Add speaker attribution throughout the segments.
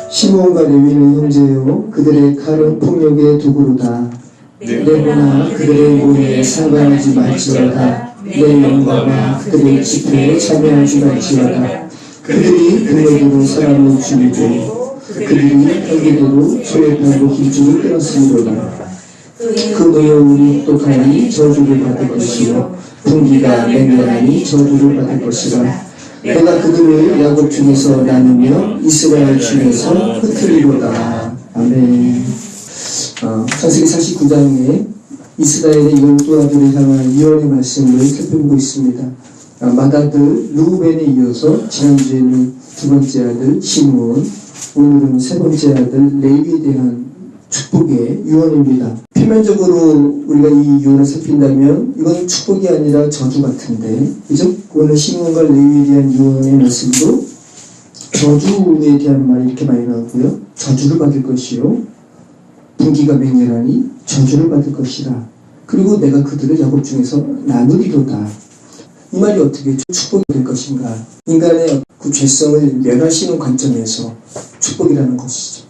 Speaker 1: 시므온과 레위는 형제요 그들의 칼은 폭력의 도구로다. 내 호나 그들의 모에 상관하지 말지어다. 내 영광과 그들의 집회에 참여하지 말지어다. 그들이 블레드로 사람을 죽이고 그들이 헬기대로 소액하고 힘줄을 끊었으므로다. 그 노예 우리 똑똑하니 저주를 받을 것이요 분기가 맹렬하니 저주를 받을 것이라. 내가 그들을 야곱 중에서 나누며 이스라엘 중에서 흩트리로다. 아멘. 창세기 49장에 이스라엘의 12 아들을 향한 유언의 말씀을 살펴보고 있습니다. 맏아들 르우벤에 이어서 지난주에는 두 번째 아들 시므온, 오늘은 세 번째 아들 레위에 대한 축복의 유언입니다. 표면적으로 우리가 이 유언을 살핀다면 이건 축복이 아니라 저주 같은데, 그죠? 오늘 시므온과 레위에 대한 유언의 말씀도 저주에 대한 말이 이렇게 많이 나오고요. 저주를 받을 것이요 분기가 맹렬하니 저주를 받을 것이라. 그리고 내가 그들을 야곱 중에서 나누리로다. 이 말이 어떻게 축복이 될 것인가? 인간의 그 죄성을 멸하시는 관점에서 축복이라는 것이죠.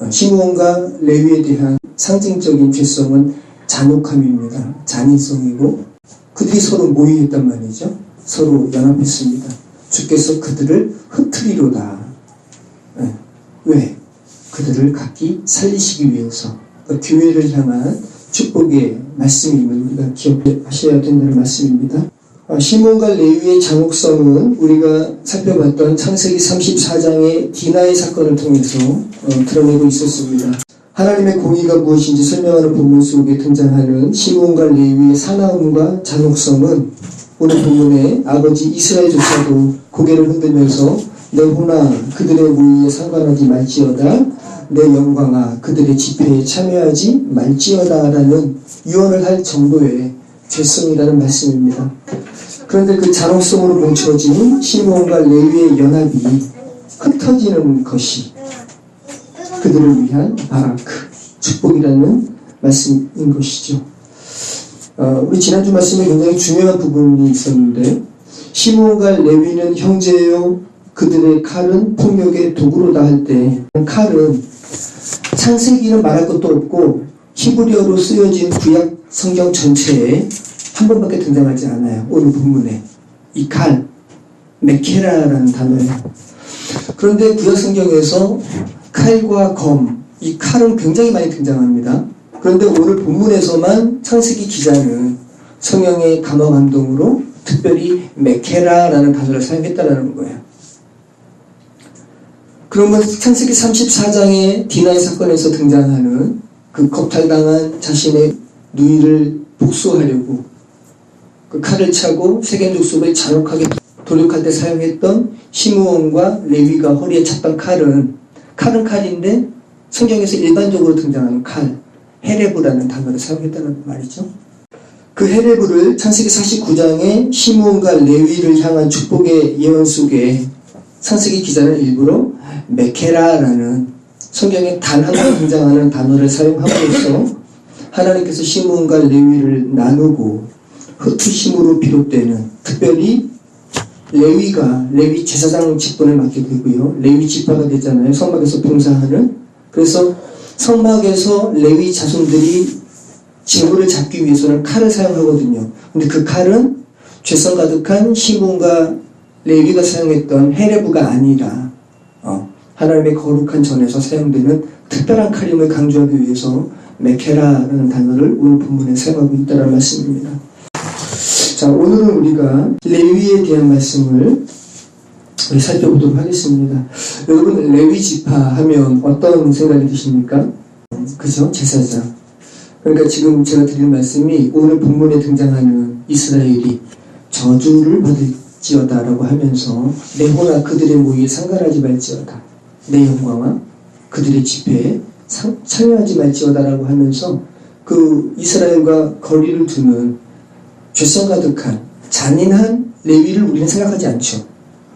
Speaker 1: 시므온과 레위에 대한 상징적인 죄성은 잔혹함입니다. 잔인성이고 그들이 서로 모의했단 말이죠. 서로 연합했습니다. 주께서 그들을 흩트리로다. 왜? 그들을 각기 살리시기 위해서. 그러니까 교회를 향한 축복의 말씀임을 우리가 기억하셔야 된다는 말씀입니다. 시므온과 레위의 잔혹성은 우리가 살펴봤던 창세기 34장의 디나의 사건을 통해서 드러내고 있었습니다. 하나님의 공의가 무엇인지 설명하는 본문 속에 등장하는 시므온과 레위의 사나움과 잔혹성은 오늘 본문에 아버지 이스라엘조차도 고개를 흔들면서 내 호나 그들의 모의에 상관하지 말지어다. 내 영광아 그들의 집회에 참여하지 말지어다 라는 유언을 할 정도의 죄성이라는 말씀입니다. 그런데 그 잔혹성으로 뭉쳐진 시므온과 레위의 연합이 흩어지는 것이 그들을 위한 바라크, 축복이라는 말씀인 것이죠. 우리 지난주 말씀에 굉장히 중요한 부분이 있었는데, 시므온과 레위는 형제요 그들의 칼은 폭력의 도구로다 할 때, 칼은 창세기는 말할 것도 없고 히브리어로 쓰여진 구약 성경 전체에 한 번밖에 등장하지 않아요. 오늘 본문에 이 칼, 메케라라는 단어예요. 그런데 구약 성경에서 칼과 검, 이 칼은 굉장히 많이 등장합니다. 그런데 오늘 본문에서만 창세기 기자는 성령의 감화 감동으로 특별히 메케라라는 단어를 사용했다는 거예요. 그러면 창세기 34장의 디나의 사건에서 등장하는 그 겁탈당한 자신의 누이를 복수하려고 그 칼을 차고 세겜 족속을 잔혹하게 돌격할 때 사용했던 시므온과 레위가 허리에 찼던 칼은 칼인데 성경에서 일반적으로 등장하는 칼, 헤레브라는 단어를 사용했다는 말이죠. 그 헤레브를 창세기 49장의 시므온과 레위를 향한 축복의 예언 속에 창세기 기자는 일부러 메케라라는 성경에 단 한 번 등장하는 단어를 사용함으로써 하나님께서 시므온과 레위를 나누고 흩으심으로 비롯되는, 특별히 레위 제사장 직분을 맡게 되고요. 레위 지파가 되잖아요. 성막에서 봉사하는. 그래서 성막에서 레위 자손들이 제물을 잡기 위해서는 칼을 사용하거든요. 근데 그 칼은 죄성 가득한 시므온과 레위가 사용했던 헤레브가 아니라 하나님의 거룩한 전에서 사용되는 특별한 칼임을 강조하기 위해서 메케라라는 단어를 오늘 본문에 사용하고 있다는 말씀입니다. 자, 오늘은 우리가 레위에 대한 말씀을 살펴보도록 하겠습니다. 여러분, 레위 지파 하면 어떤 생각이 드십니까? 그죠? 제사장. 그러니까 지금 제가 드리는 말씀이 오늘 본문에 등장하는 이스라엘이 저주를 받을지어다 라고 하면서 내 호나 그들의 모의에 상관하지 말지어다. 내 영광아 그들의 집회에 참여하지 말지어다 라고 하면서 그 이스라엘과 거리를 두는 죄성 가득한 잔인한 레위를 우리는 생각하지 않죠.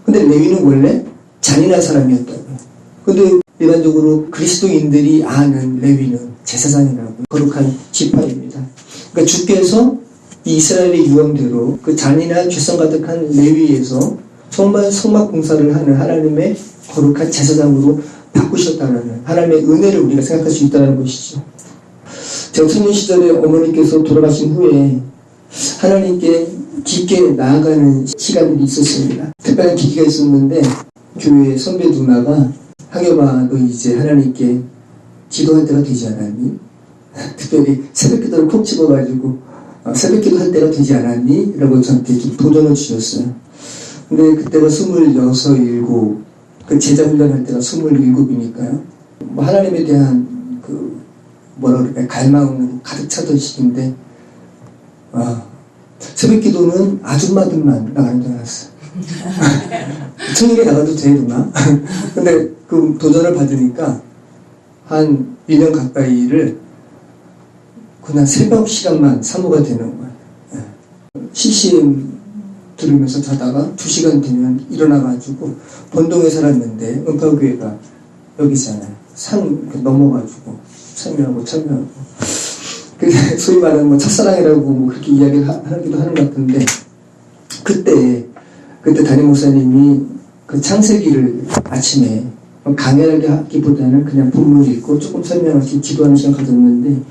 Speaker 1: 근데 레위는 원래 잔인한 사람이었다고요. 근데 일반적으로 그리스도인들이 아는 레위는 제사장이라고 거룩한 지파입니다. 그러니까 주께서 이 이스라엘의 유언대로 그 잔인한 죄성 가득한 레위에서 정말 성막 공사를 하는 하나님의 거룩한 제사장으로 바꾸셨다는 하나님의 은혜를 우리가 생각할 수 있다는 것이죠. 제가 청년 시절에 어머니께서 돌아가신 후에 하나님께 깊게 나아가는 시간들이 있었습니다. 특별한 계기가 있었는데 교회 선배 누나가 하겸아 너 이제 하나님께 기도할 때가 되지 않았니? 특별히 새벽기도를 콕 집어가지고 새벽기도 할 때가 되지 않았니? 라고 저한테 좀 도전을 주셨어요. 근데 그때가 26, 7, 그 제자 훈련할 때가 27이니까요. 뭐 하나님에 대한 그 뭐라 그럴까요? 갈망으로 가득 차던 시기인데 새벽기도는 아줌마들만 나가는 줄 알았어요. 청일에 나가도 돼 누나? 근데 그 도전을 받으니까 한 1년 가까이를 그냥 새벽 시간만 사모가 되는 거예요. CCM 들으면서 자다가 2시간 되면 일어나가지고 본동에 살았는데 은파교회가 여기잖아요. 산 넘어가지고 참여하고 소위 말하는 뭐 첫사랑이라고 뭐 그렇게 이야기를 하기도 하는 것 같은데 그때 담임 목사님이 그 창세기를 아침에 강연하게 하기보다는 그냥 본문 읽고 조금 설명하시고 기도하는 시간 가졌는데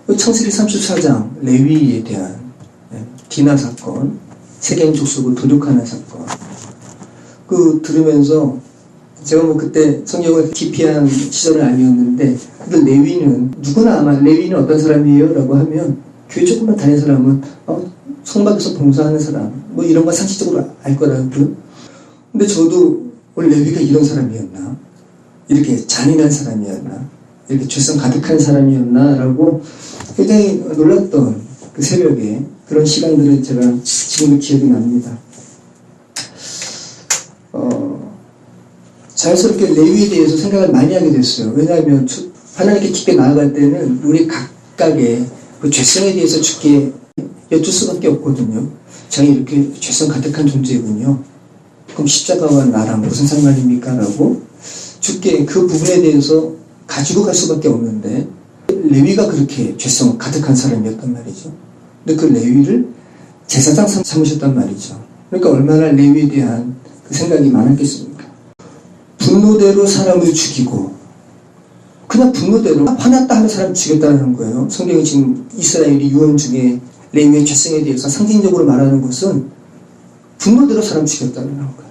Speaker 1: 그 창세기 34장 레위에 대한 디나 사건, 세겜 족속을 도륙하는 사건 그 들으면서 제가 뭐 그때 성경을 기피한 시절은 아니었는데 근데 레위는 누구나 아마 레위는 어떤 사람이에요? 라고 하면 교회 조금만 다니는 사람은 성막에서 봉사하는 사람 뭐 이런 거 상식적으로 알 거라고요. 근데 저도 원래 레위가 이런 사람이었나? 이렇게 잔인한 사람이었나? 이렇게 죄성 가득한 사람이었나? 라고 굉장히 놀랐던 그 새벽에 그런 시간들을 제가 지금도 기억이 납니다. 자연스럽게 레위에 대해서 생각을 많이 하게 됐어요. 왜냐하면 하나님께 깊게 나아갈 때는 우리 각각의 그 죄성에 대해서 주께 여쭐 수밖에 없거든요. 제가 이렇게 죄성 가득한 존재군요. 그럼 십자가와 나랑 무슨 상관입니까? 라고 주께 그 부분에 대해서 가지고 갈 수밖에 없는데 레위가 그렇게 죄성 가득한 사람이었단 말이죠. 근데 그 레위를 제사장 삼으셨단 말이죠. 그러니까 얼마나 레위에 대한 그 생각이 많았겠습니까? 분노대로 사람을 죽이고 그냥 분노대로 화났다 하는 사람을 죽였다는 거예요. 성경이 지금 이스라엘이 유언 중에 레위의 죄성에 대해서 상징적으로 말하는 것은 분노대로 사람 죽였다는 거예요.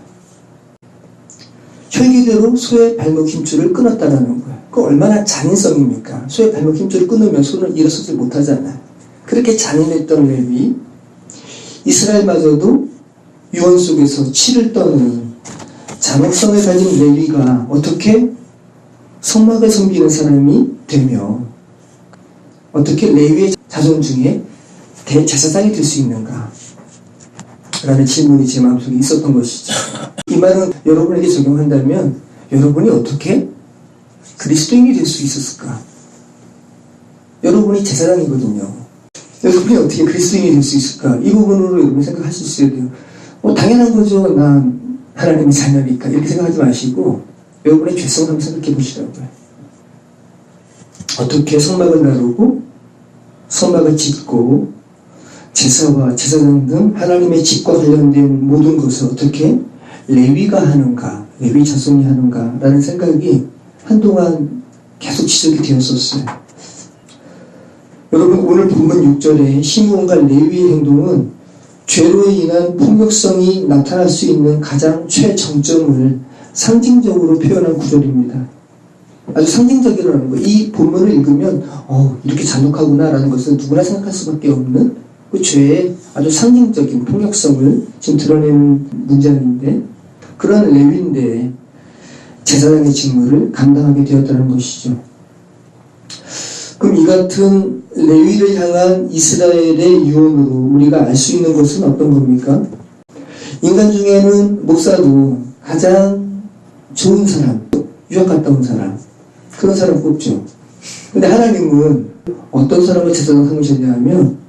Speaker 1: 혈기대로 소의 발목 힘줄을 끊었다는 거예요. 그 얼마나 잔인성입니까? 소의 발목 힘줄을 끊으면 소는 일어서지 못하잖아요. 그렇게 잔인했던 레위, 이스라엘마저도 유언 속에서 치를 떠는 잔혹성을 가진 레위가 어떻게 성막을 섬기는 사람이 되며 어떻게 레위의 자손 중에 대제사장이 될 수 있는가? 라는 질문이 제 마음속에 있었던 것이죠. 이 말은 여러분에게 적용한다면 여러분이 어떻게 그리스도인이 될 수 있었을까? 여러분이 제사장이거든요. 여러분이 어떻게 그리스도인이 될 수 있을까? 이 부분으로 여러분이 생각할 수 있어야 돼요. 당연한 거죠. 난 하나님의 자녀니까. 이렇게 생각하지 마시고 여러분의 죄성을 한번 생각해 보시라고요. 어떻게 성막을 나르고 성막을 짓고 제사와 제사장 등 하나님의 집과 관련된 모든 것을 어떻게 레위가 하는가, 레위 자손이 하는가 라는 생각이 한동안 계속 지속이 되었었어요. 여러분 오늘 본문 6절에 시므온과 레위의 행동은 죄로 인한 폭력성이 나타날 수 있는 가장 최정점을 상징적으로 표현한 구절입니다. 아주 상징적이라는 거예요. 이 본문을 읽으면 이렇게 잔혹하구나 라는 것은 누구나 생각할 수밖에 없는 그 죄의 아주 상징적인 폭력성을 지금 드러내는 문장인데 그런 레위인데 제사장의 직무를 감당하게 되었다는 것이죠. 그럼 이 같은 레위를 향한 이스라엘의 유언으로 우리가 알 수 있는 것은 어떤 겁니까? 인간 중에는 목사도 가장 좋은 사람, 유학 갔다 온 사람, 그런 사람 뽑죠. 근데 하나님은 어떤 사람을 제사장 삼으셨냐 하면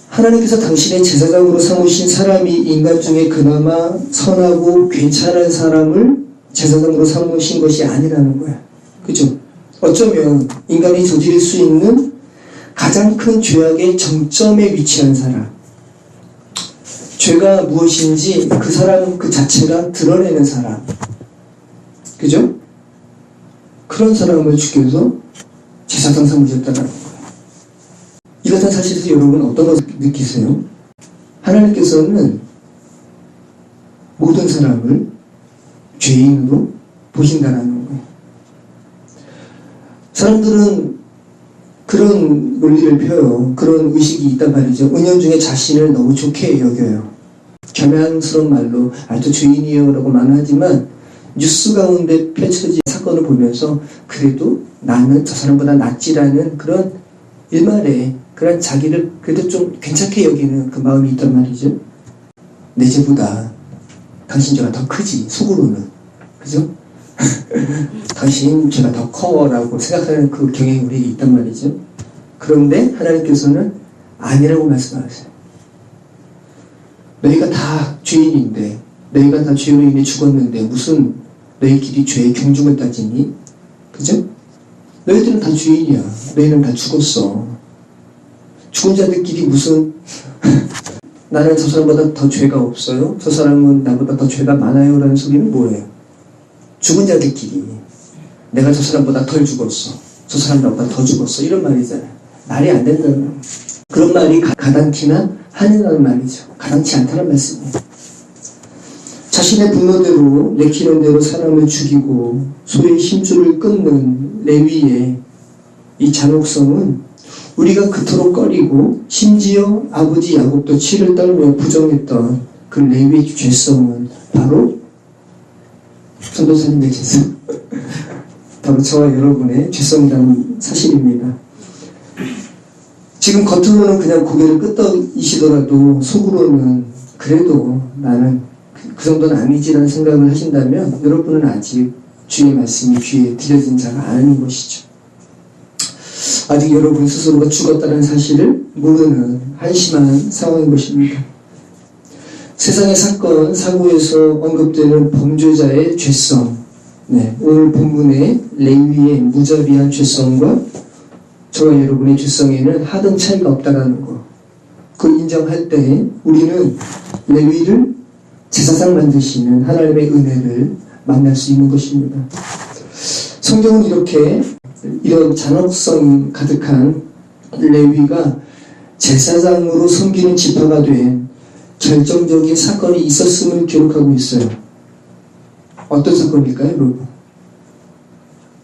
Speaker 1: 하나님께서 당신의 제사장으로 삼으신 사람이 인간 중에 그나마 선하고 괜찮은 사람을 제사장으로 삼으신 것이 아니라는 거야. 그죠? 어쩌면 인간이 저지를 수 있는 가장 큰 죄악의 정점에 위치한 사람, 죄가 무엇인지 그 사람 그 자체가 드러내는 사람, 그죠? 그런 사람을 죽여서 제사장 삼으셨다는 거예요. 이것은 사실에서 여러분 어떤 것을 느끼세요? 하나님께서는 모든 사람을 죄인으로 보신다는 거예요. 사람들은 그런 논리를 펴요. 그런 의식이 있단 말이죠. 은연중에 자신을 너무 좋게 여겨요. 겸양스러운 말로 또 죄인이에요 라고 말하지만 뉴스 가운데 펼쳐진 사건을 보면서 그래도 나는 저 사람보다 낫지라는 그런 일말에 그런 자기를 그래도 좀 괜찮게 여기는 그 마음이 있단 말이죠. 내 죄보다 당신 죄가 더 크지, 속으로는. 그죠? 당신 죄가 더 커라고 생각하는 그 경향이 우리에게 있단 말이죠. 그런데 하나님께서는 아니라고 말씀하세요. 너희가 다 죄인인데, 너희가 다 죄로 인해 죽었는데 무슨 너희끼리 죄의 경중을 따지니? 그죠? 너희들은 다 죄인이야. 너희는 다 죽었어. 죽은 자들끼리 무슨 나는 저 사람보다 더 죄가 없어요? 저 사람은 나보다 더 죄가 많아요? 라는 소리는 뭐예요? 죽은 자들끼리 내가 저 사람보다 덜 죽었어. 저 사람 나보다 더 죽었어. 이런 말이잖아요. 말이 안 된다는 거예요. 그런 말이 가당키나 하느라는 말이죠. 가당치 않다는 말씀이에요. 자신의 분노대로 내키는 대로 사람을 죽이고 소의 힘줄을 끊는 레위의 이 잔혹성은 우리가 그토록 꺼리고 심지어 아버지 야곱도 치를 떨며 부정했던 그 레위의 죄성은 바로 전도사님의 죄성, 바로 저와 여러분의 죄성이라는 사실입니다. 지금 겉으로는 그냥 고개를 끄덕이시더라도 속으로는 그래도 나는 그 정도는 아니지라는 생각을 하신다면 여러분은 아직 주의 말씀이 귀에 들려진 자가 아닌 것이죠. 아직 여러분 스스로가 죽었다는 사실을 모르는 한심한 상황인 것입니다. 세상의 사건, 사고에서 언급되는 범죄자의 죄성, 오늘 본문의 레위의 무자비한 죄성과 저와 여러분의 죄성에는 하등 차이가 없다는 거. 그 인정할 때 우리는 레위를 제사장 만드시는 하나님의 은혜를 만날 수 있는 것입니다. 성경은 이렇게 이런 잔혹성 가득한 레위가 제사장으로 섬기는 지파가 된 결정적인 사건이 있었음을 기록하고 있어요. 어떤 사건일까요, 여러분?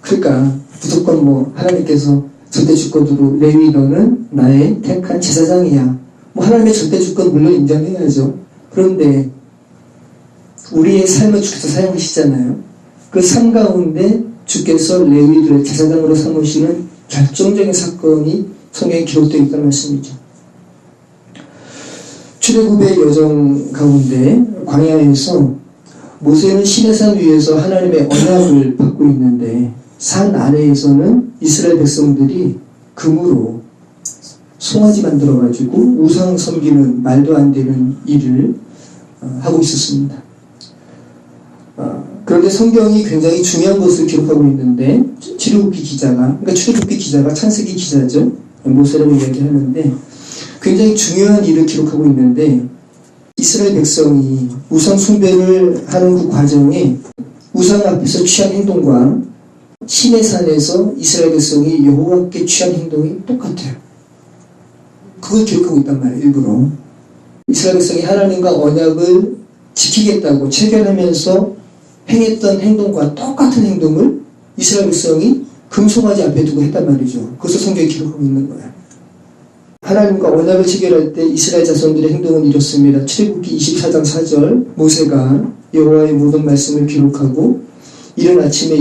Speaker 1: 그러니까 무조건 하나님께서 절대 주권으로 레위 너는 나의 택한 제사장이야. 하나님의 절대 주권 물론 인정해야죠. 그런데 우리의 삶을 주께서 사용하시잖아요. 그 삶 가운데 주께서 레위들을 제사장으로 삼으시는 결정적인 사건이 성경에 기록되어 있다는 말씀이죠. 출애굽의 여정 가운데 광야에서 모세는 시내산 위에서 하나님의 언약을 받고 있는데 산 아래에서는 이스라엘 백성들이 금으로 송아지 만들어가지고 우상 섬기는 말도 안 되는 일을 하고 있었습니다. 그런데 성경이 굉장히 중요한 것을 기록하고 있는데 출애굽기 기자가 창세기 기자죠. 모세라고 이야기하는데 굉장히 중요한 일을 기록하고 있는데 이스라엘 백성이 우상 숭배를 하는 그 과정에 우상 앞에서 취한 행동과 시내산에서 이스라엘 백성이 여호와께 취한 행동이 똑같아요. 그걸 기록하고 있단 말이에요. 일부러 이스라엘 백성이 하나님과 언약을 지키겠다고 체결하면서 행했던 행동과 똑같은 행동을 이스라엘 백성이 금송아지 앞에 두고 했단 말이죠. 그것을 성경에 기록하고 있는 거예요. 하나님과 언약을 체결할 때 이스라엘 자손들의 행동은 이렇습니다. 출애굽기 24장 4절 모세가 여호와의 모든 말씀을 기록하고 이른 아침에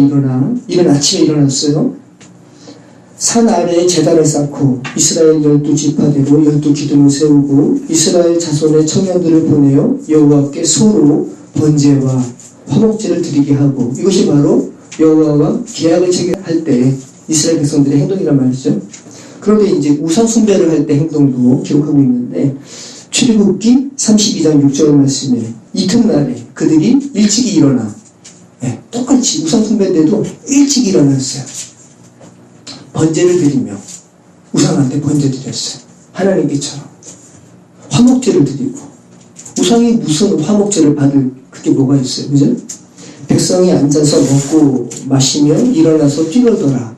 Speaker 1: 일어났어요. 산 아래에 제단을 쌓고 이스라엘 12지파대로 12기둥을 세우고 이스라엘 자손의 청년들을 보내어 여호와께 소로 번제와 화목제를 드리게 하고 이것이 바로 여호와와 계약을 체결할 때 이스라엘 백성들의 행동이란 말이죠. 그런데 이제 우상 숭배를 할 때 행동도 기록하고 있는데 출애굽기 32장 6절 말씀에 이튿날에 그들이 일찍이 일어나 똑같이 우상 숭배 때도 일찍 일어났어요. 번제를 드리며 우상한테 번제 드렸어요. 하나님께처럼 화목제를 드리고 우상이 무슨 화목제를 받을 그게 뭐가 있어요, 그죠? 백성이 앉아서 먹고 마시면 일어나서 뛰어더라.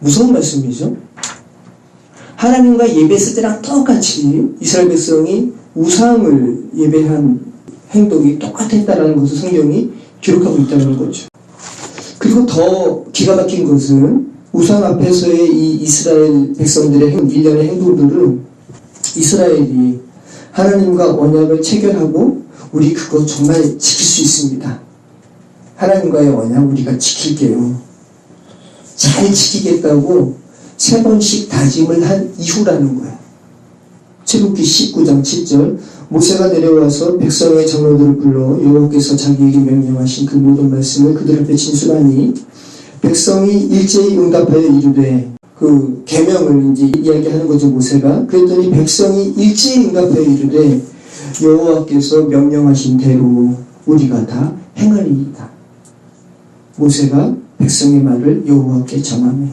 Speaker 1: 무서운 말씀이죠. 하나님과 예배했을 때랑 똑같이 이스라엘 백성이 우상을 예배한 행동이 똑같았다는 것을 성경이 기록하고 있다는 거죠. 그리고 더 기가 막힌 것은 우상 앞에서의 이 이스라엘 백성들의 일련의 행동들은 이스라엘이 하나님과 언약을 체결하고 우리 그거 정말 지킬 수 있습니다. 하나님과의 언약 우리가 지킬게요. 잘 지키겠다고 3번씩 다짐을 한 이후라는 거예요. 출애굽기 19장 7절 모세가 내려와서 백성의 장로들을 불러 여호와께서 자기에게 명령하신 그 모든 말씀을 그들 앞에 진술하니 백성이 일제히 응답하여 이르되 그 계명을 이제 이야기하는 거죠. 모세가 그랬더니 백성이 일제히 응답하여 이르되 여호와께서 명령하신 대로 우리가 다 행하리이다. 모세가 백성의 말을 여호와께 전하며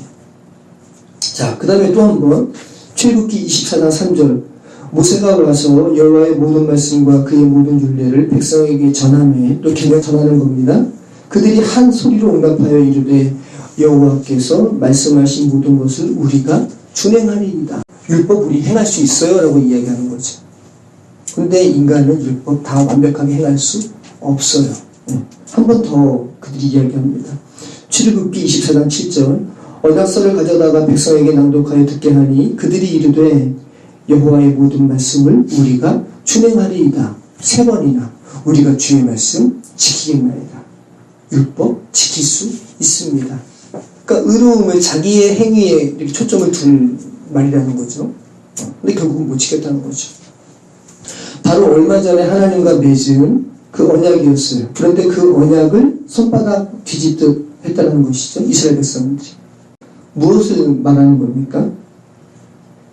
Speaker 1: 자, 그 다음에 또 한번 출애굽기 24장 3절 모세가 와서 여호와의 모든 말씀과 그의 모든 율례를 백성에게 전하며 또 계명 전하는 겁니다. 그들이 한 소리로 응답하여 이르되 여호와께서 말씀하신 모든 것을 우리가 준행하리이다. 율법 우리 행할 수 있어요 라고 이야기하는 거죠. 그런데 인간은 율법 다 완벽하게 행할 수 없어요. 한 번 더 그들이 이야기합니다. 출애굽기 24장 7절 언약서를 가져다가 백성에게 낭독하여 듣게 하니 그들이 이르되 여호와의 모든 말씀을 우리가 준행하리이다. 3번이나 우리가 주의 말씀 지키겠나이다. 율법 지킬 수 있습니다. 그러니까 의로움을 자기의 행위에 이렇게 초점을 둔 말이라는 거죠. 근데 결국은 못 지켰다는 거죠. 바로 얼마 전에 하나님과 맺은 그 언약이었어요. 그런데 그 언약을 손바닥 뒤집듯 했다는 것이죠. 이스라엘 백성들이. 무엇을 말하는 겁니까?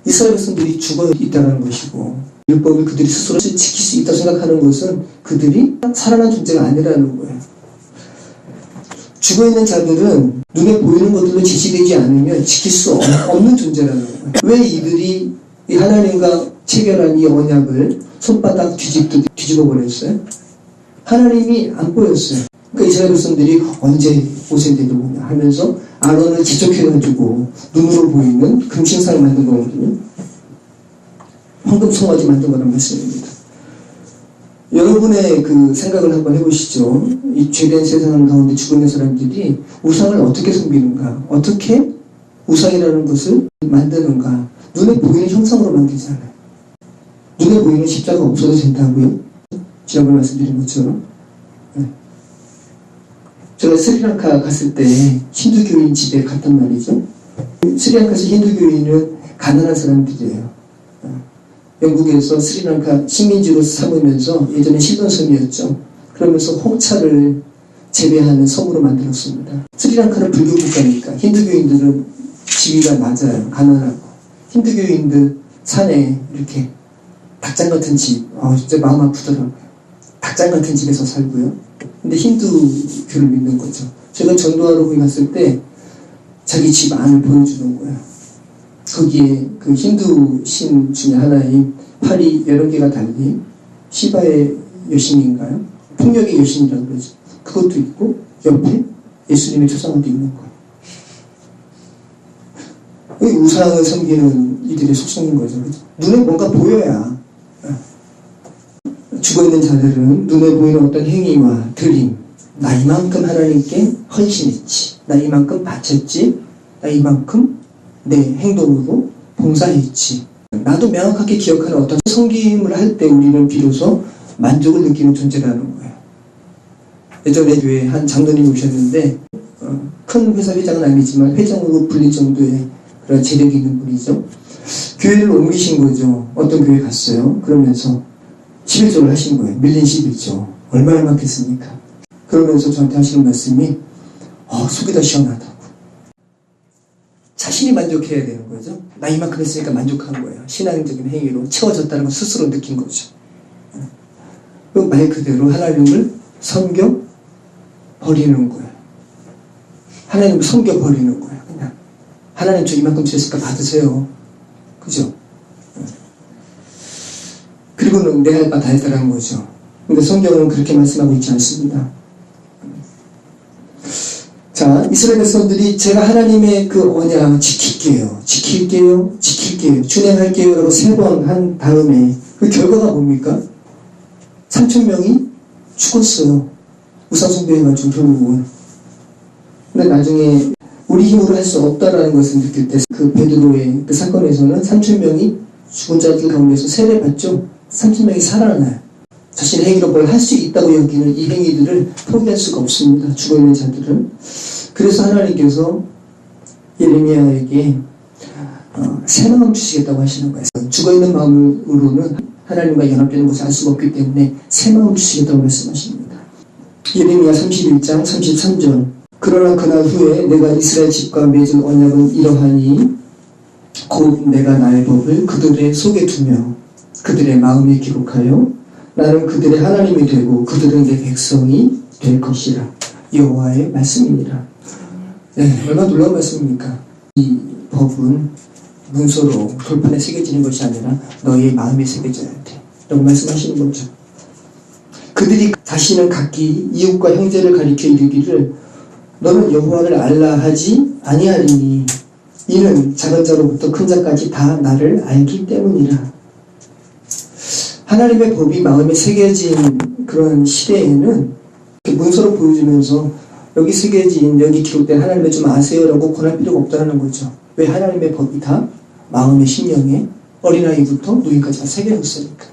Speaker 1: 이스라엘 백성들이 죽어 있다는 것이고 율법을 그들이 스스로 지킬 수 있다고 생각하는 것은 그들이 살아난 존재가 아니라는 거예요. 죽어있는 자들은 눈에 보이는 것들로 지시되지 않으면 지킬 수 없는 존재라는 거예요. 왜 이들이 이 하나님과 체결한 이 언약을 손바닥 뒤집듯 뒤집어 버렸어요? 하나님이 안 보였어요. 그러니까 이스라엘 백성들이 언제 오실 때도 보냐 하면서 아론을 지적해가지고 눈으로 보이는 금신상을 만든 거거든요. 황금 송아지 만든 거란 말씀입니다. 여러분의 그 생각을 한번 해보시죠. 이 죄된 세상 가운데 죽어 있는 사람들이 우상을 어떻게 섬기는가, 어떻게 우상이라는 것을 만드는가. 눈에 보이는 형상으로 만들잖아요. 눈에 보이는 십자가 없어도 된다고요? 지난번에 말씀드린 것처럼. 제가 스리랑카 갔을 때 힌두교인 집에 갔단 말이죠. 스리랑카에서 힌두교인은 가난한 사람들이에요. 영국에서 스리랑카 식민지로 삼으면서 예전에 실론섬이었죠. 그러면서 홍차를 재배하는 섬으로 만들었습니다. 스리랑카는 불교 국가니까 힌두교인들은 지위가 낮아요. 가난하고. 힌두교인들 산에 이렇게 닭장 같은 집, 진짜 마음 아프더라고요. 닭장 같은 집에서 살고요. 근데 힌두교를 믿는 거죠. 제가 전도하러 거기 갔을 때 자기 집 안을 보여주는 거예요. 거기에 그 힌두 신 중에 하나인 팔이 여러 개가 달린 시바의 여신인가요? 폭력의 여신이라고 그러죠. 그것도 있고 옆에 예수님의 초상화도 있는 거예요. 우상을 섬기는 이들의 속성인 거죠. 그렇죠? 눈에 뭔가 보여야. 죽어있는 자들은 눈에 보이는 어떤 행위와 드림, 나 이만큼 하나님께 헌신했지, 나 이만큼 바쳤지, 나 이만큼 내 행동으로 봉사했지. 나도 명확하게 기억하는 어떤 섬김을 할 때 우리는 비로소 만족을 느끼는 존재라는 거예요. 예전에 교회에 한 장로님이 오셨는데 큰 회사 회장은 아니지만 회장으로 불릴 정도의 그런 재력이 있는 분이죠. 교회를 옮기신 거죠. 어떤 교회 갔어요. 그러면서 11조를 하신 거예요. 밀린 11조. 얼마나 많겠습니까? 그러면서 저한테 하시는 말씀이 속이 다 시원하다고. 자신이 만족해야 되는 거죠. 나 이만큼 했으니까 만족한 거예요. 신앙적인 행위로 채워졌다는 걸 스스로 느낀 거죠. 그 말 그대로 하나님을 섬겨 버리는 거예요. 하나님을 섬겨 버리는 거예요. 그냥 하나님 저 이만큼 주셨으니까 받으세요. 그죠? 그리고는 내 할 바 다 했다는 거죠. 근데 성경은 그렇게 말씀하고 있지 않습니다. 자, 이스라엘 백성들이 제가 하나님의 그 언약 지킬게요, 준행할게요 라고 3번 한 다음에 그 결과가 뭡니까? 3,000명이 죽었어요. 우상숭배해가지고 결국은. 근데 나중에 우리 힘으로 할 수 없다라는 것을 느낄 때 그 베드로의 그 사건에서는 3,000명이 죽은 자들 가운데서 세례받죠. 3,000명이 살아나요. 자신의 행위로 뭘 할 수 있다고 여기는 이 행위들을 포기할 수가 없습니다. 죽어있는 자들은. 그래서 하나님께서 예레미야에게 새 마음 주시겠다고 하시는 거예요. 죽어있는 마음으로는 하나님과 연합되는 것을 알 수가 없기 때문에 새 마음 주시겠다고 말씀하십니다. 예레미야 31장 33절. 그러나 그날 후에 내가 이스라엘 집과 맺은 언약은 이러하니 곧 내가 나의 법을 그들의 속에 두며 그들의 마음에 기록하여 나는 그들의 하나님이 되고 그들은 내 백성이 될 것이라. 여호와의 말씀이니라. 네, 얼마나 놀라운 말씀입니까? 이 법은 문서로 돌판에 새겨지는 것이 아니라 너의 마음에 새겨져야 돼 라고 말씀하시는 거죠. 그들이 다시는 각기 이웃과 형제를 가리켜 이르기를 너는 여호와를 알라 하지 아니하리니 이는 작은 자로부터 큰 자까지 다 나를 알기 때문이라. 하나님의 법이 마음에 새겨진 그런 시대에는 문서로 보여주면서 여기 새겨진, 여기 기록된 하나님을 좀 아세요라고 권할 필요가 없다는 거죠. 왜? 하나님의 법이 다 마음의 심령에 어린아이부터 노인까지 다 새겨졌으니까.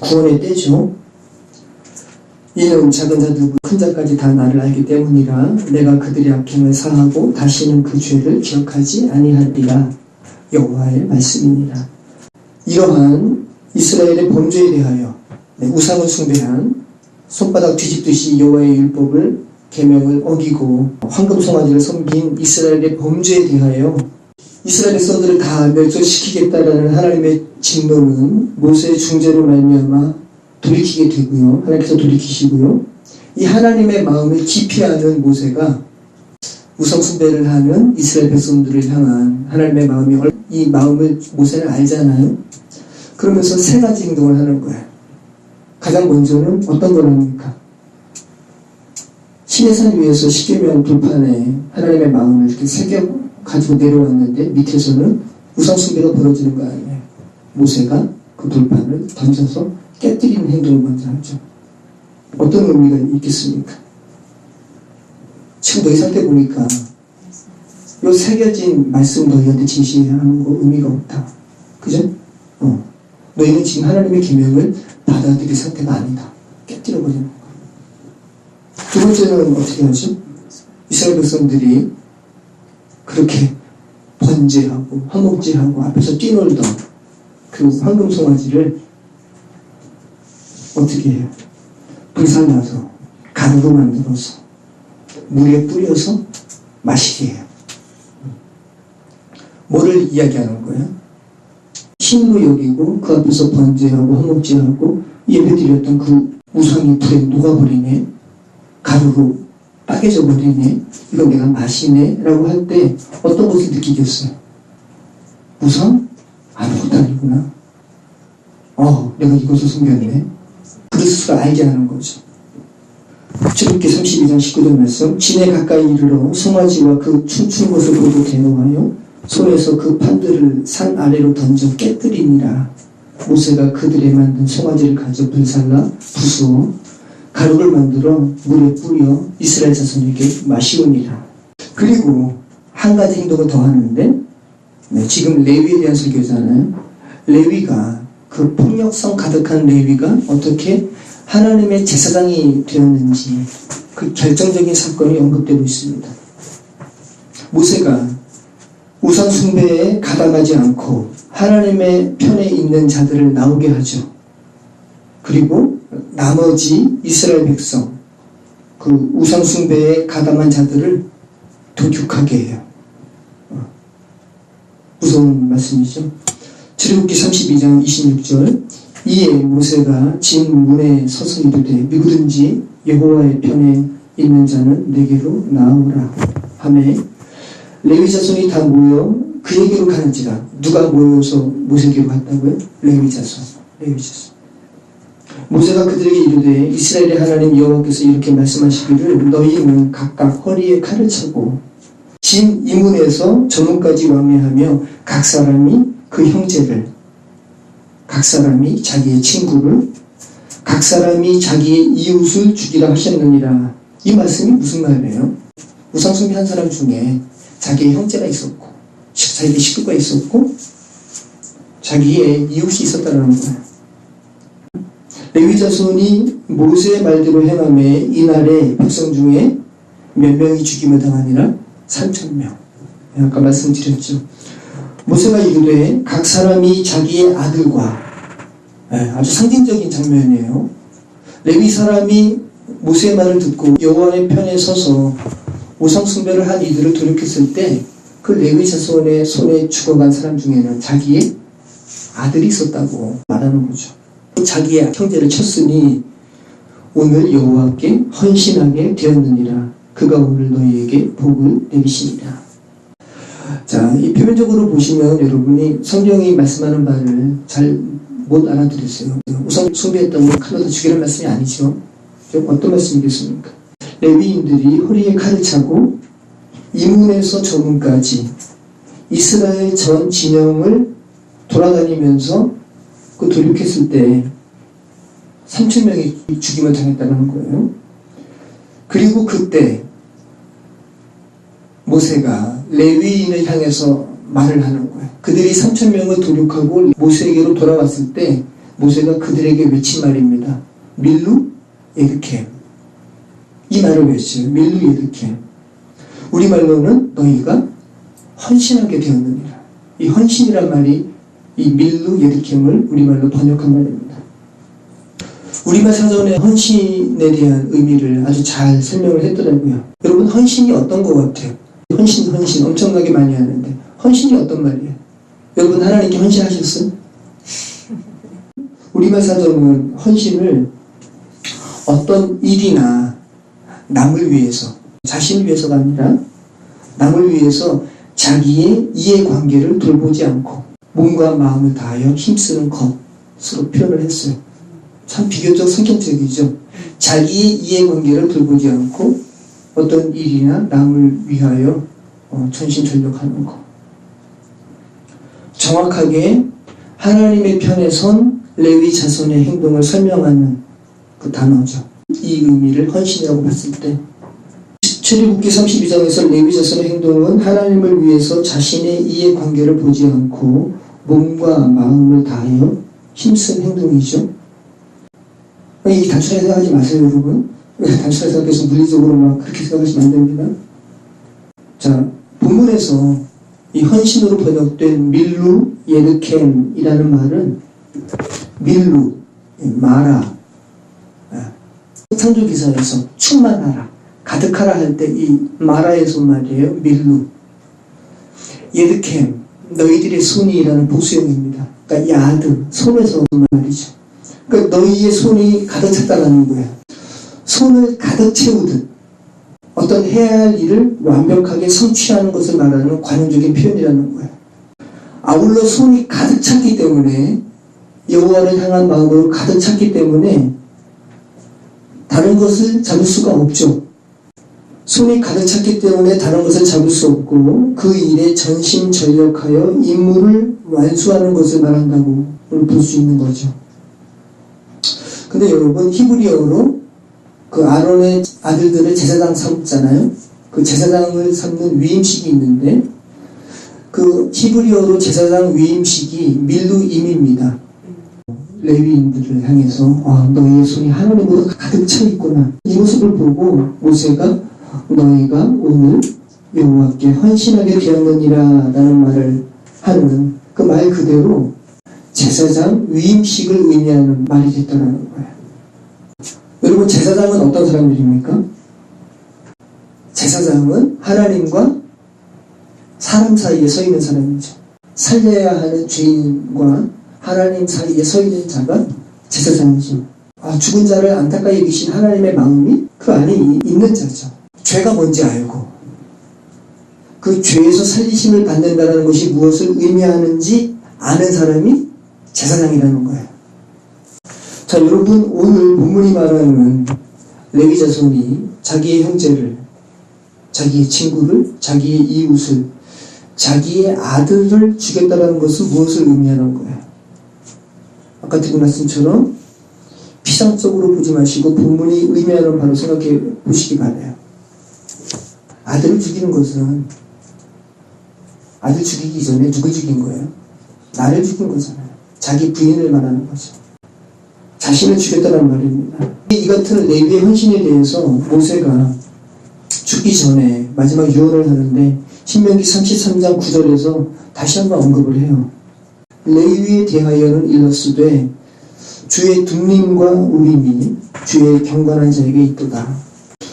Speaker 1: 구원의 때죠. 이는 작은 자들부터 큰 자까지 다 나를 알기 때문이라. 내가 그들의 악행을 사하고 다시는 그 죄를 기억하지 아니하리라. 여호와의 말씀이니라. 이러한 이스라엘의 범죄에 대하여 우상을 숭배한 손바닥 뒤집듯이 여호와의 율법을 계명을 어기고 황금 송아지를 섬긴 이스라엘의 범죄에 대하여 이스라엘 백성들을 다 멸절시키겠다라는 하나님의 진노는 모세의 중재로 말미암아 돌이키게 되고요. 하나님께서 돌이키시고요. 이 하나님의 마음을 깊이 아는 모세가 우상 숭배를 하는 이스라엘 백성들을 향한 하나님의 마음이 이 마음을 모세는 알잖아요. 그러면서 3가지 행동을 하는 거예요. 가장 먼저는 어떤 걸 합니까? 시내산 위에서 십계명 돌판에 하나님의 마음을 이렇게 새겨 가지고 내려왔는데 밑에서는 우상 숭배가 벌어지는 거 아니에요. 모세가 그 돌판을 던져서 깨뜨리는 행동을 먼저 하죠. 어떤 의미가 있겠습니까? 지금 너희 상태 보니까 요 새겨진 말씀 너희한테 진실하는 거 의미가 없다. 그죠? 너희는 지금 하나님의 계명을 받아들일 상태가 아니다. 깨뜨려버리는 거. 두 번째는 어떻게 하죠? 이스라엘 백성들이 그렇게 번제하고 화목제하고 앞에서 뛰놀던 그 황금 송아지를 어떻게 해요? 불살라서 가루로 만들어서 물에 뿌려서 마시게 해요. 뭐를 이야기하는 거예요? 신으로 여기고 그 앞에서 번제하고 화목제하고 예배드렸던 그 우상이 불에 녹아버리네, 가루로 빠개져 버리네, 이거 내가 마시네 라고 할 때 어떤 것을 느끼겠어요? 우상? 아무것도 아니구나. 내가 이것을 숨겼네. 그 스스로 알게 하는 거죠. 출애굽기 32장 19절 말씀. 진에 가까이 이르러 송아지와 그 춤추는 것을 보고 대노하여 손에서 그 판들을 산 아래로 던져 깨뜨리니라. 모세가 그들의 만든 송아지를 가져 불살라 부수어 가루를 만들어 물에 뿌려 이스라엘 자손에게 마시우니라. 그리고 한 가지 행동을 더 하는데, 지금 레위에 대한 설교잖아요. 레위가, 그 폭력성 가득한 레위가 어떻게 하나님의 제사장이 되었는지 그 결정적인 사건이 언급되고 있습니다. 모세가 우상 숭배에 가담하지 않고 하나님의 편에 있는 자들을 나오게 하죠. 그리고 나머지 이스라엘 백성, 그 우상 숭배에 가담한 자들을 도륙하게 해요. 무서운 말씀이죠. 출애굽기 32장 26절. 이에 모세가 진 문에 서서 이르되 누구든지 여호와의 편에 있는 자는 내게로 나오라 하매 레위 자손이 다 모여 그에게로 가는지라. 누가 모여서 모세에게로 갔다고요? 레위 자손. 모세가 그들에게 이르되 이스라엘의 하나님 여호와께서 이렇게 말씀하시기를 너희는 각각 허리에 칼을 차고 진 이문에서 저문까지 왕래하며 각 사람이 그 형제를, 각 사람이 자기의 친구를, 각 사람이 자기의 이웃을 죽이라 하셨느니라. 이 말씀이 무슨 말이에요? 우상숭배한 사람 중에 자기의 형제가 있었고 자기의 식구가 있었고 자기의 이웃이 있었다는 거예요. 레위 자손이 모세의 말대로 행함에 이날에 백성 중에 몇 명이 죽임을 당하니라? 3,000명. 아까 말씀드렸죠. 모세가 이르되 각 사람이 자기의 아들과, 아주 상징적인 장면이에요. 레위 사람이 모세의 말을 듣고 여호와의 편에 서서 우상 숭배를 한 이들을 돌이켰을 때 그 레위 자손의 손에 죽어간 사람 중에는 자기의 아들이 있었다고 말하는 거죠. 자기의 형제를 쳤으니 오늘 여호와께 헌신하게 되었느니라. 그가 오늘 너희에게 복을 내리시니라. 자, 이 표면적으로 보시면 여러분이 성경이 말씀하는 바를 잘 못 알아들으세요. 우상 숭배했다고 칼로 다 죽이라는 말씀이 아니죠. 어떤 말씀이겠습니까? 레위인들이 허리에 칼을 차고 이문에서 저문까지 이스라엘 전 진영을 돌아다니면서 그 돌이켰을 때 3,000명이 죽임을 당했다는 거예요. 그리고 그때 모세가 레위인을 향해서 말을 하는 거예요. 그들이 3,000명을 도륙하고 모세에게로 돌아왔을 때 모세가 그들에게 외친 말입니다. 밀루 에드켐. 이 말을 외쳐요. 밀루 에드켐. 우리말로는 너희가 헌신하게 되었느니라. 이 헌신이란 말이 이 밀루 에드켐을 우리말로 번역한 말입니다. 우리말 사전에 헌신에 대한 의미를 아주 잘 설명을 했더라고요. 여러분, 헌신이 어떤 것 같아요? 헌신 엄청나게 많이 하는데 헌신이 어떤 말이에요? 여러분, 하나님께 헌신하셨어요? 우리말 사전은 헌신을 어떤 일이나 남을 위해서, 자신을 위해서가 아니라 남을 위해서 자기의 이해관계를 돌보지 않고 몸과 마음을 다하여 힘쓰는 것으로 표현을 했어요. 참 비교적 성경적이죠. 자기의 이해관계를 돌보지 않고 어떤 일이나 남을 위하여 전심전력하는 것. 정확하게 하나님의 편에 선 레위 자손의 행동을 설명하는 그 단어죠. 이 의미를 헌신이라고 봤을 때 출애굽기 32장에서 레위 자손의 행동은 하나님을 위해서 자신의 이해관계를 보지 않고 몸과 마음을 다하여 힘쓴 행동이죠. 이 단순하게 생각하지 마세요, 여러분. 단순하게 생각해서 물리적으로 막 그렇게 생각하시면 안 됩니다. 자, 본문에서 이 헌신으로 번역된 밀루 예르켐이라는 말은 밀루, 마라, 창조기사에서 충만하라, 가득하라 할 때 이 마라에서 말이에요. 밀루. 예르켐, 너희들의 손이라는 보수형입니다. 그러니까 야드, 손에서 말이죠. 그러니까 너희의 손이 가득 찼다는 거예요. 손을 가득 채우듯 어떤 해야 할 일을 완벽하게 성취하는 것을 말하는 관용적인 표현이라는 거예요. 아울러 손이 가득 찼기 때문에 여호와를 향한 마음으로 가득 찼기 때문에 다른 것을 잡을 수가 없죠. 손이 가득 찼기 때문에 다른 것을 잡을 수 없고 그 일에 전심전력하여 임무를 완수하는 것을 말한다고 볼 수 있는 거죠. 근데 여러분, 히브리어로 그 아론의 아들들을 제사장 삼잖아요. 그 제사장을 삼는 위임식이 있는데 그 히브리어로 제사장 위임식이 밀루임입니다. 레위인들을 향해서 너희의 손이 하나님으로 가득 차 있구나. 이 모습을 보고 모세가 너희가 오늘 여호와께 헌신하게 되었느니라 라는 말을 하는 그 말 그대로 제사장 위임식을 의미하는 말이 됐다는 거예요. 여러분, 제사장은 어떤 사람들입니까? 제사장은 하나님과 사람 사이에 서 있는 사람이죠. 살려야 하는 죄인과 하나님 사이에 서 있는 자가 제사장이죠. 죽은 자를 안타까이 여기신 하나님의 마음이 그 안에 있는 자죠. 죄가 뭔지 알고 그 죄에서 살리심을 받는다는 것이 무엇을 의미하는지 아는 사람이 제사장이라는 거예요. 자, 여러분, 오늘 본문이 말하는 레위 자손이 자기의 형제를, 자기의 친구를, 자기의 이웃을, 자기의 아들을 죽였다는 것은 무엇을 의미하는 거예요? 아까 드린 말씀처럼 피상적으로 보지 마시고 본문이 의미하는 바로 생각해 보시기 바라요. 아들을 죽이는 것은 아들 죽이기 전에 누구 죽인 거예요? 나를 죽인 거잖아요. 자기 부인을 말하는 거죠. 자신을 죽였다는 말입니다. 이 같은 레위의 헌신에 대해서 모세가 죽기 전에 마지막 유언을 하는데 신명기 33장 9절에서 다시 한번 언급을 해요. 레위에 대하여는 일렀으되 주의 둠림과 우림이 주의 경건한 자에게 있도다.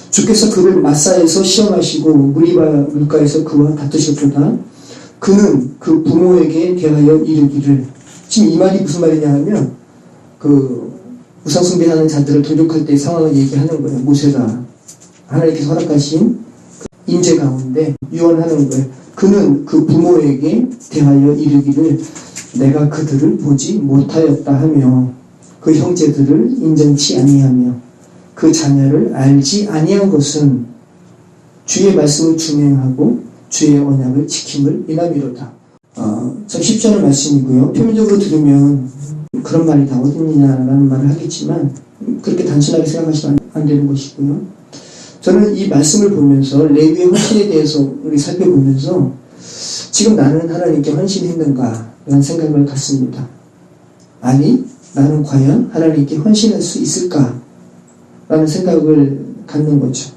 Speaker 1: 주께서 그를 마사에서 시험하시고 무리바 물가에서 그와 다투셨도다. 그는 그 부모에게 대하여 이르기를. 지금 이 말이 무슨 말이냐 하면 그 우상숭배하는 자들을 도륙할 때 상황을 얘기하는 거예요. 모세가 하나님께서 허락하신 인재 가운데 유언하는 거예요. 그는 그 부모에게 대하여 이르기를 내가 그들을 보지 못하였다 하며 그 형제들을 인정치 아니하며 그 자녀를 알지 아니한 것은 주의 말씀을 준행하고 주의 언약을 지킴을 인함이로다. 참 쉽지 않은 말씀이고요. 표면적으로 들으면 그런 말이 다 어딨냐라는 말을 하겠지만 그렇게 단순하게 생각하시면 안 되는 것이고요. 저는 이 말씀을 보면서 레위의 헌신에 대해서 우리 살펴보면서 지금 나는 하나님께 헌신했는가 라는 생각을 갖습니다. 아니 나는 과연 하나님께 헌신할 수 있을까 라는 생각을 갖는 거죠.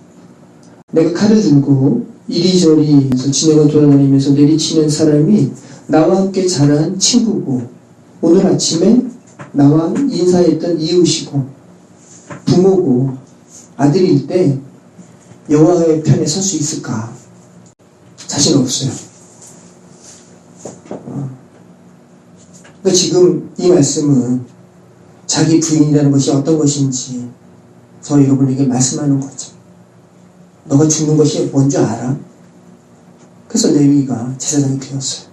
Speaker 1: 내가 칼을 들고 이리저리 진영을 돌아다니면서 내리치는 사람이 나와 함께 자란 친구고 오늘 아침에 나와 인사했던 이웃이고 부모고 아들일 때 여호와의 편에 설 수 있을까? 자신 없어요. 그러니까 지금 이 말씀은 자기 부인이라는 것이 어떤 것인지 저 여러분에게 말씀하는 거죠. 너가 죽는 것이 뭔지 알아? 그래서 레위가 제사장이 되었어요.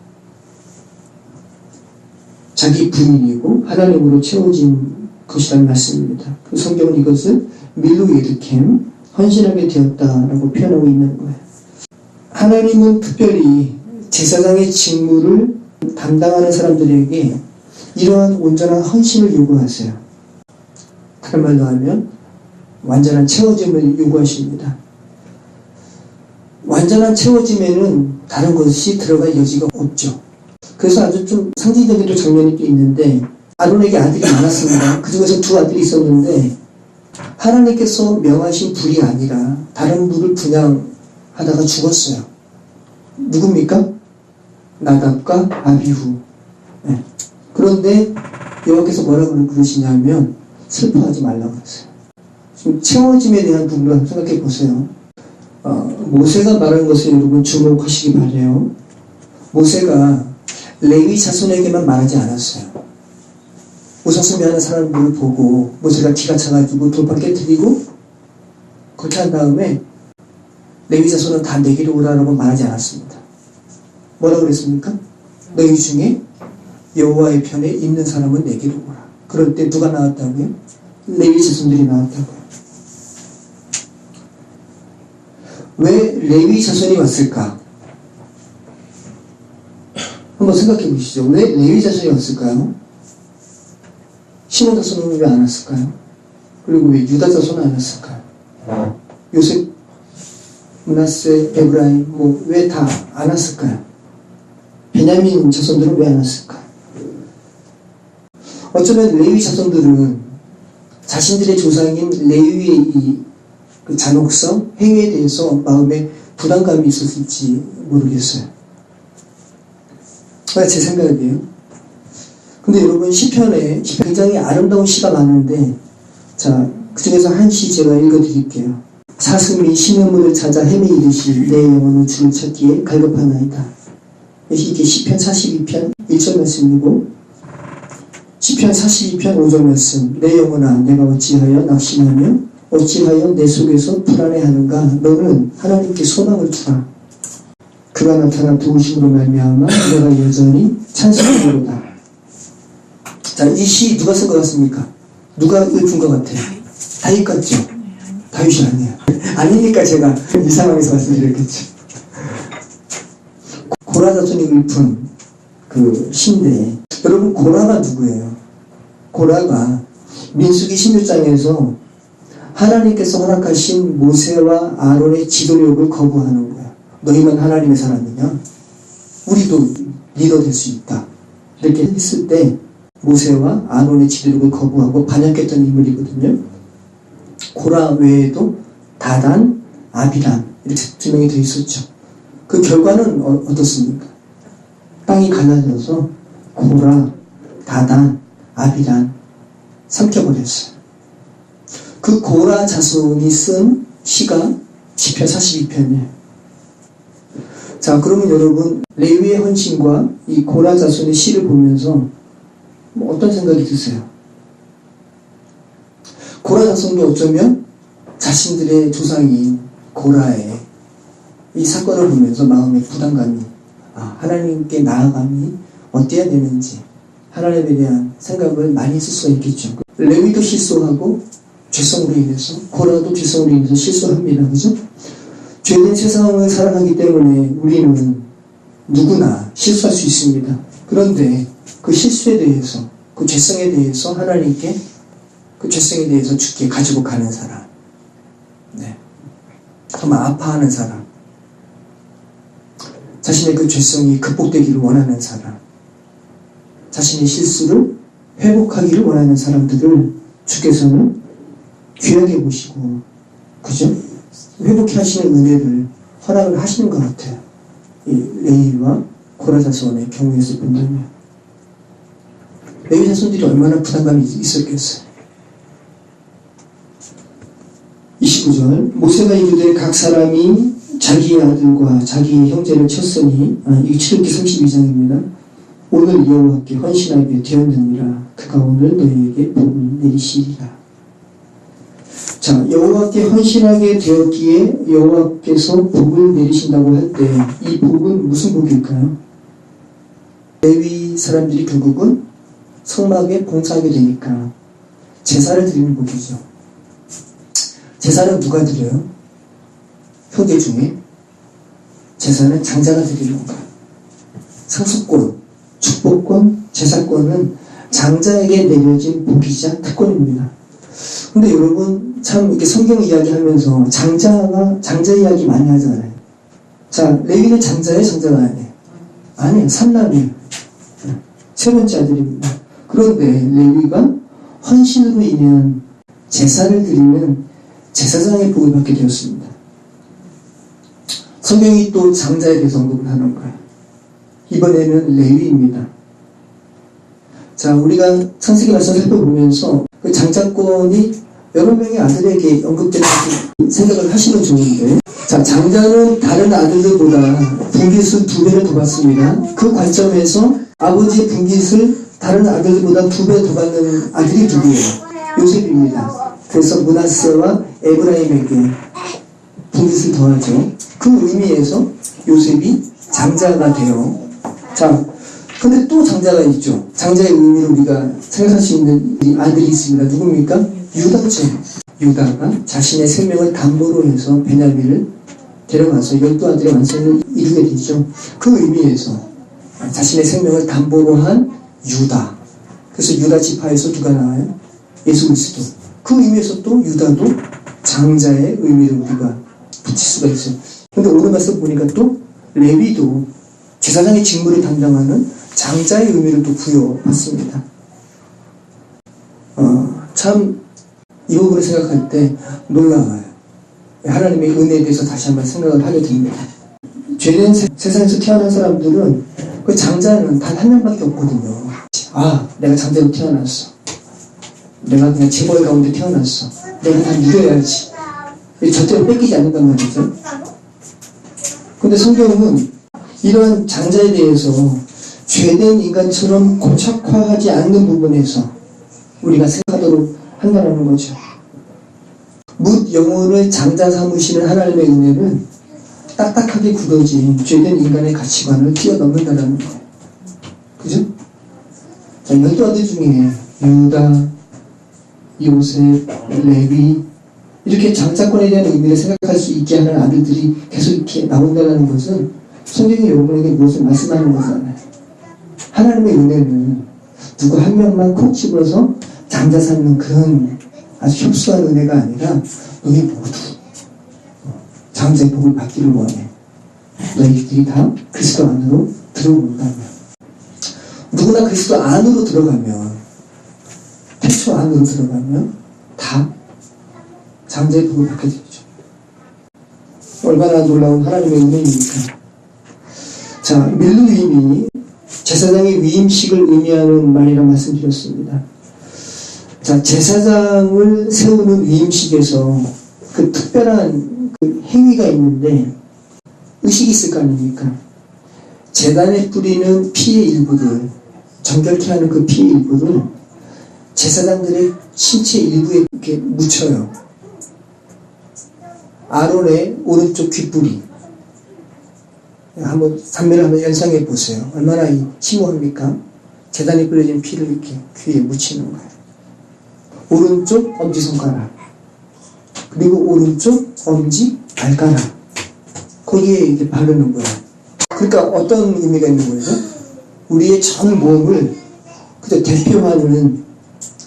Speaker 1: 자기 부인이고 하나님으로 채워진 것이라는 말씀입니다. 그 성경은 이것을 밀로 예드캠 헌신하게 되었다라고 표현하고 있는 거예요. 하나님은 특별히 제사장의 직무를 담당하는 사람들에게 이러한 온전한 헌신을 요구하세요. 다른 말로 하면 완전한 채워짐을 요구하십니다. 완전한 채워짐에는 다른 것이 들어갈 여지가 없죠. 그래서 아주 좀 상징적인 또 장면이 또 있는데 아론에게 아들이 많았습니다. 그 중에서 두 아들이 있었는데 하나님께서 명하신 불이 아니라 다른 불을 분양하다가 죽었어요. 누굽니까? 나답과 아비후. 네. 그런데 여호와께서 뭐라고 그러시냐면 슬퍼하지 말라고 그랬어요. 지금 채워짐에 대한 부분을 한번 생각해 보세요. 모세가 말한 것을 여러분 주목하시기 바라요. 모세가 레위 자손에게만 말하지 않았어요. 우상숭배하는 사람들을 보고 모세가 기가 차가지고 돌판 깨뜨리고 그렇게 한 다음에 레위 자손은 다 내게로 오라라고 말하지 않았습니다. 뭐라고 그랬습니까? 너희 중에 여호와의 편에 있는 사람은 내게로 오라. 그럴 때 누가 나왔다고요? 레위 자손들이 나왔다고요. 왜 레위 자손이 왔을까? 한번 생각해 보시죠. 왜 레위 자손이 왔을까요? 시몬 자손은 왜 안 왔을까요? 그리고 왜 유다 자손은 안 왔을까요? 요셉, 므낫세, 에브라임 왜 다 안 왔을까요? 베냐민 자손들은 왜 안 왔을까? 어쩌면 레위 자손들은 자신들의 조상인 레위의 그 잔혹성, 행위에 대해서 마음에 부담감이 있었을지 모르겠어요. 제 생각이에요. 근데 여러분 시편에 굉장히 아름다운 시가 많은데 자, 그 중에서 한 시 제가 읽어드릴게요. 사슴이 시냇물을 찾아 헤매이듯이 내 영혼은 주를 찾기에 갈급하나이다. 이게 시편 42편 1절 말씀이고 시편 42편 5절 말씀. 내 영혼아 내가 어찌하여 낙심하며 어찌하여 내 속에서 불안해하는가. 너는 하나님께 소망을 두라. 그가 나타나 도우심으로 말미암아 내가 여전히 찬송하리로다. 자, 이 시 누가 쓴 것 같습니까? 누가 읊은 것 같아요? 다윗 같죠? 다윗이 아니에요. 아니니까 제가 이 상황에서 말씀드렸겠죠. 고라 자손이 읊은 그 시인데, 여러분 고라가 누구예요? 고라가 민수기 16장에서 하나님께서 허락하신 모세와 아론의 지도력을 거부하는 거예요. 너희만 하나님의 사람이냐? 우리도 리더 될 수 있다. 이렇게 했을 때 모세와 아론의 지도력을 거부하고 반역했던 인물이거든요. 고라 외에도 다단, 아비람 이렇게 두 명이 더 있었죠. 그 결과는 어떻습니까? 땅이 갈라져서 고라, 다단, 아비람 삼켜버렸어요. 그 고라 자손이 쓴 시가 시편 42편이에요. 자, 그러면 여러분 레위의 헌신과 이 고라 자손의 시를 보면서 어떤 생각이 드세요? 고라 자손이 어쩌면 자신들의 조상인 고라의 이 사건을 보면서 마음의 부담감이, 하나님께 나아감이 어때야 되는지 하나님에 대한 생각을 많이 했을 수가 있겠죠. 레위도 실수하고 죄성으로 인해서, 고라도 죄성으로 인해서 실수합니다. 그죠? 죄된 세상을 살아가기 때문에 우리는 누구나 실수할 수 있습니다. 그런데 그 실수에 대해서, 그 죄성에 대해서 하나님께 그 죄성에 대해서 죽게 가지고 가는 사람, 네, 정말 아파하는 사람, 자신의 그 죄성이 극복되기를 원하는 사람, 자신의 실수를 회복하기를 원하는 사람들을 주께서는 귀하게 보시고, 그죠? 회복해 하시는 은혜를 허락을 하시는 것 같아요. 이 레위와 고라 자손의 경우에서 본다면 레위 자손들이 얼마나 부담감이 있었겠어요. 29절 모세가 이르되 각 사람이 자기의 아들과 자기의 형제를 쳤으니, 이게 출애굽기 32장입니다. 오늘 여호와께 헌신하게 되었느니라. 그가 오늘 너희에게 복을 내리시리라. 자, 여호와께 헌신하게 되었기에 여호와께서 복을 내리신다고 할 때 이 복은 무슨 복일까요? 레위 사람들이 결국은 성막에 봉사하게 되니까 제사를 드리는 복이죠. 제사는 누가 드려요? 형제 중에 제사는 장자가 드리는 거예요. 상속권, 축복권, 제사권은 장자에게 내려진 복이자 특권입니다. 근데 여러분 참 이렇게 성경 이야기하면서 장자 이야기 많이 하잖아요. 자, 레위는 장자예요, 장자가 아니에요? 아니에요, 삼남이에요. 세 번째 아들입니다. 그런데 레위가 헌신으로 인한 제사를 드리는 제사장의 복을 받게 되었습니다. 성경이 또 장자에 대해서 언급을 하는 거예요. 이번에는 레위입니다. 자, 우리가 창세기 말씀을 살펴보면서 그 장자권이 여러 명의 아들에게 언급되는 생각을 하시면 좋은데, 자, 장자는 다른 아들들보다 분깃을 2배를 더 받습니다. 그 관점에서 아버지의 분깃을 다른 아들들보다 2배 더 받는 아들이 누구예요? 요셉입니다. 그래서 므낫세와 에브라임에게 분깃을 더하죠. 그 의미에서 요셉이 장자가 돼요. 자, 근데 또 장자가 있죠. 장자의 의미로 우리가 생각할 수 있는 아들이 있습니다. 누굽니까? 유다죠. 유다가 자신의 생명을 담보로 해서 베냐민을 데려가서 12아들의 완성을 이루게 되죠. 그 의미에서 자신의 생명을 담보로 한 유다. 그래서 유다 지파에서 누가 나와요? 예수 그리스도. 그 의미에서 또 유다도 장자의 의미를 우리가 붙일 수가 있어요. 근데 오늘 말씀 보니까 또 레위도 제사장의 직무를 담당하는 장자의 의미를 또 부여받습니다. 참 이 부분을 생각할 때 놀라워요. 하나님의 은혜에 대해서 다시 한번 생각을 하게 됩니다. 죄된 세상에서 태어난 사람들은 그 장자는 단 한 명밖에 없거든요. 내가 장자로 태어났어. 내가 그냥 재벌 가운데 태어났어. 내가 다 누려야지. 절대로 뺏기지 않는단 말이죠. 근데 성경은 이런 장자에 대해서 죄된 인간처럼 고착화하지 않는 부분에서 우리가 생각하도록 한다는 거죠. 뭇 영혼을 장자 삼으시는 하나님의 은혜는 딱딱하게 굳어진 죄된 인간의 가치관을 뛰어넘는다는 거예요. 그죠? 자, 12아들 중에 유다, 요셉, 레위 이렇게 장자권에 대한 의미를 생각할 수 있게 하는 아들들이 계속 이렇게 나온다는 것은 성경이 여러분에게 무엇을 말씀하는 거잖아요. 하나님의 은혜는 누구 한 명만 콕 집어서 장자 삼는 그런 아주 협소한 은혜가 아니라 너희 모두 장자의 복을 받기를 원해. 너희들이 다 그리스도 안으로 들어온다면, 누구나 그리스도 안으로 들어가면, 태초 안으로 들어가면 다 장자의 복을 받게 되죠. 얼마나 놀라운 하나님의 은혜입니까? 자, 밀루임이 제사장의 위임식을 의미하는 말이라고 말씀드렸습니다. 자, 제사장을 세우는 위임식에서 그 특별한 그 행위가 있는데 의식이 있을 거 아닙니까? 제단에 뿌리는 피의 일부를, 정결케 하는 그 피의 일부를 제사장들의 신체 일부에 이렇게 묻혀요. 아론의 오른쪽 귓불이. 한번 산매를 한번 연상해 보세요. 얼마나 심오합니까? 제단에 뿌려진 피를 이렇게 귀에 묻히는 거예요. 오른쪽 엄지손가락, 그리고 오른쪽 엄지 발가락, 거기에 이렇게 바르는 거예요. 그러니까 어떤 의미가 있는 거죠? 우리의 전 몸을 그저 대표하는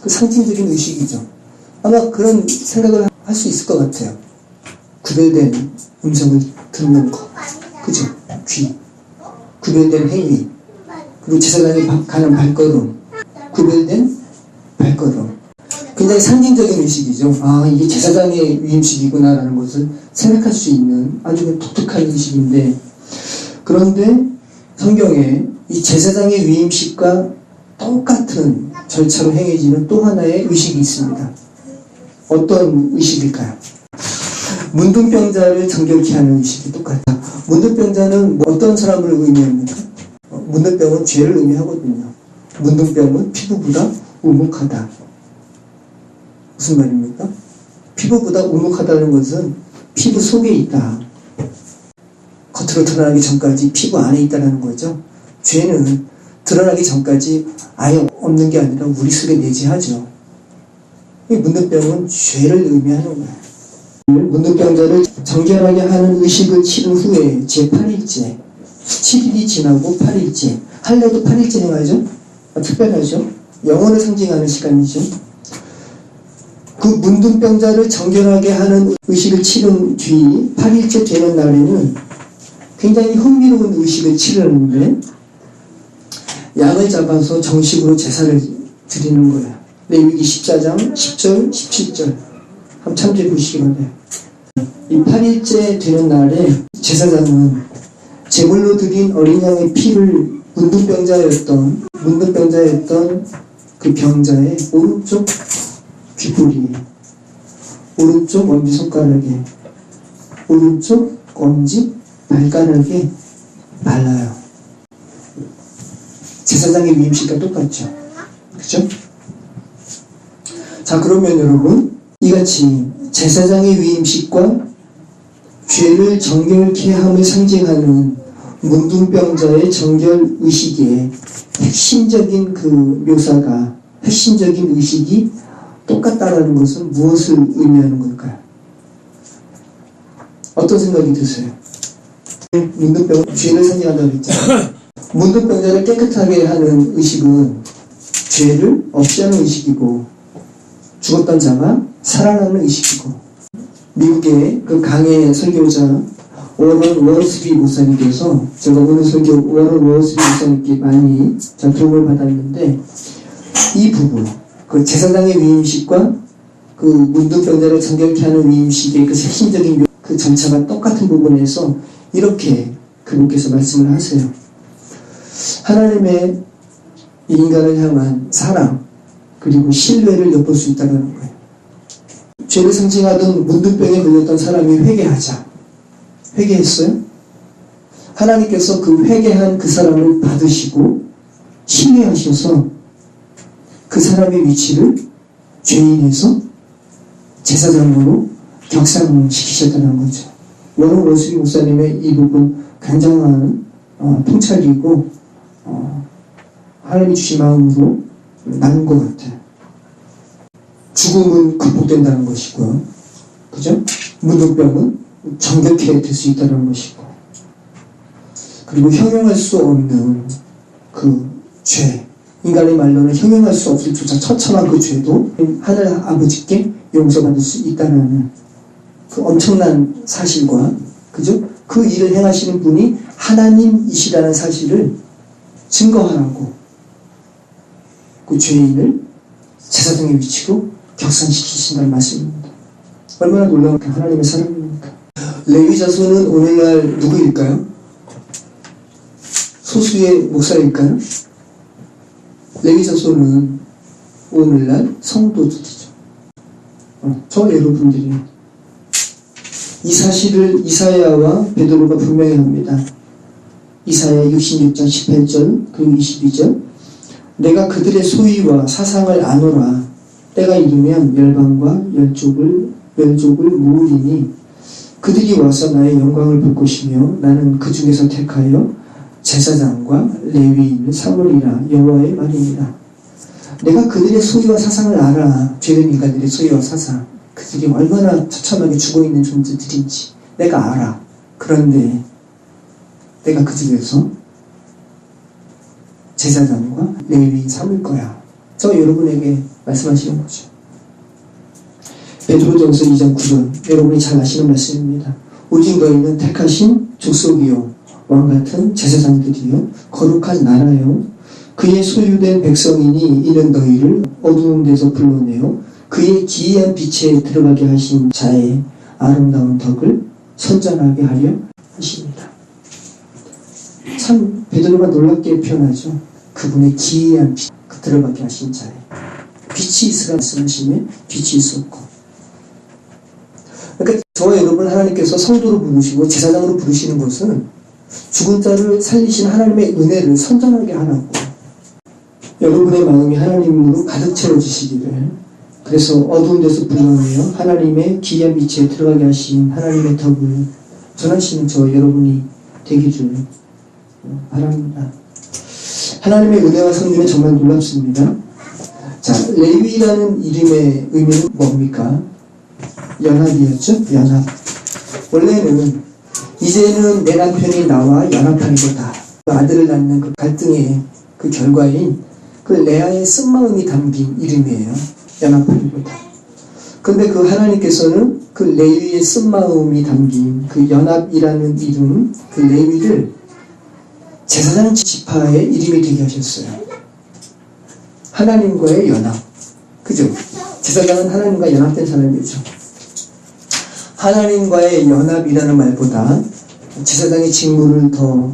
Speaker 1: 그 상징적인 의식이죠. 아마 그런 생각을 할 수 있을 것 같아요. 구별된 음성을 듣는 거, 그죠? 귀, 구별된 행위, 그리고 제사장이 가는 발걸음, 구별된 발걸음. 굉장히 상징적인 의식이죠. 아, 이게 제사장의 위임식이구나라는 것을 생각할 수 있는 아주 독특한 의식인데, 그런데 성경에 이 제사장의 위임식과 똑같은 절차로 행해지는 또 하나의 의식이 있습니다. 어떤 의식일까요? 문둥병자를 정결케 하는 의식이 똑같다. 문둥병자는 어떤 사람을 의미합니까? 문둥병은 죄를 의미하거든요. 문둥병은 피부보다 우묵하다. 무슨 말입니까? 피부보다 우묵하다는 것은 피부 속에 있다. 겉으로 드러나기 전까지 피부 안에 있다는 거죠. 죄는 드러나기 전까지 아예 없는 게 아니라 우리 속에 내재하죠. 이 문둥병은 죄를 의미하는 거예요. 문둥병자를 정결하게 하는 의식을 치른 후에 제8일째, 7일이 지나고 8일째, 할례도 8일째 행하죠. 특별하죠. 영혼을 상징하는 시간이죠. 그 문둥병자를 정결하게 하는 의식을 치른 뒤 8일째 되는 날에는 굉장히 흥미로운 의식을 치르는데, 양을 잡아서 정식으로 제사를 드리는 거예요. 레위기 14장 10절 17절 한번 참조해 보시기 바랍니다. 이 8일째 되는 날에 제사장은 제물로 드린 어린 양의 피를 문둥병자였던 그 병자의 오른쪽 귓불이, 오른쪽 엄지손가락에, 오른쪽 엄지 발가락에 발라요. 제사장의 위임식과 똑같죠. 그죠? 자, 그러면 여러분, 이같이 제사장의 위임식과 죄를 정결케 함을 상징하는 문둥병자의 정결 의식의 핵심적인 그 묘사가, 핵심적인 의식이 똑같다라는 것은 무엇을 의미하는 걸까요? 어떤 생각이 드세요? 문둥병, 죄를 상징한다고 했잖아요. 문둥병자를 깨끗하게 하는 의식은 죄를 없이 하는 의식이고, 죽었던 자가 살아나는 의식이고, 미국의 그 강의 설교자 워런 월스비 목사님께서, 제가 오늘 설교 워런 월스비 목사님께 많이 도움을 받았는데, 이 부분, 그 제사장의 위임식과 그 문둥병자를 정결케 하는 위임식의 그 핵심적인 그 절차가 똑같은 부분에서 이렇게 그분께서 말씀을 하세요. 하나님의 이 인간을 향한 사랑 그리고 신뢰를 엿볼 수 있다는 거예요. 죄를 상징하던 문둥병에 걸렸던 사람이 회개하자. 회개했어요? 하나님께서 그 회개한 그 사람을 받으시고 신뢰하셔서 그 사람의 위치를 죄인에서 제사장으로 격상시키셨다는 거죠. 워런 월스비 목사님의 이 부분 굉장한 통찰이고 하나님이 주신 마음으로 나눈 것 같아요. 죽음은 극복된다는 것이고요. 그죠? 문둥병은 정결케 될 수 있다는 것이고, 그리고 형용할 수 없는 그 죄, 인간의 말로는 형용할 수 없을 조차 처참한 그 죄도 하늘 아버지께 용서받을 수 있다는 그 엄청난 사실과, 그죠? 그 일을 행하시는 분이 하나님이시라는 사실을 증거하라고 그 죄인을 제사장의 위치로 격상시키신다는 말씀입니다. 얼마나 놀라운 하나님의 사랑입니까? 레위 자손은 오늘날 누구일까요? 소수의 목사일까요? 레위 자손은 오늘날 성도들이죠. 저 여러분들이 이 사실을 이사야와 베드로가 분명히 합니다. 이사야 66장 18절 그리고 22절, 내가 그들의 소위와 사상을 아노라. 때가 이르면 열방과 열족을 모으리니 그들이 와서 나의 영광을 볼 것이며 나는 그 중에서 택하여 제사장과 레위인을 삼으리라. 여호와의 말입니다. 내가 그들의 소유와 사상을 알아. 죄된 인간들의 소유와 사상, 그들이 얼마나 처참하게 죽어있는 존재들인지 내가 알아. 그런데 내가 그 중에서 제사장과 레위인 삼을 거야. 저 여러분에게 말씀하시는 거죠. 베드로전서 2장 9절, 여러분이 잘 아시는 말씀입니다. 오직 너희는 택하신 족속이요 왕같은 제사장들이요 거룩한 나라요 그의 소유된 백성이니 이는 너희를 어두운 데서 불러내어 그의 기이한 빛에 들어가게 하신 자의 아름다운 덕을 선전하게 하려 하십니다. 참 베드로가 놀랍게 표현하죠. 그분의 기이한 빛, 들어가게 하신 자의 빛이 있으라 말씀하시면 빛이 있었고, 그러니까 저와 여러분 하나님께서 성도로 부르시고 제사장으로 부르시는 것은 죽은 자를 살리신 하나님의 은혜를 선전하게 하라고, 여러분의 마음이 하나님으로 가득 채워지시기를, 그래서 어두운 데서 불러내어 하나님의 기이한 빛에 들어가게 하신 하나님의 덕을 전하시는 저 여러분이 되기를 바랍니다. 하나님의 은혜와 성령은 정말 놀랍습니다. 자, 레위라는 이름의 의미는 뭡니까? 연합이었죠? 연합. 원래는 이제는 내 남편이 나와 연합하리로다. 그 아들을 낳는 그 갈등의 그 결과인 그 레아의 쓴마음이 담긴 이름이에요. 연합하리로다. 그런데 그 하나님께서는 그 레위의 쓴마음이 담긴 그 연합이라는 이름, 그 레위를 제사장 지파의 이름이 되게 하셨어요. 하나님과의 연합. 그죠? 제사장은 하나님과 연합된 사람이죠. 하나님과의 연합이라는 말보다 제사장의 직무를 더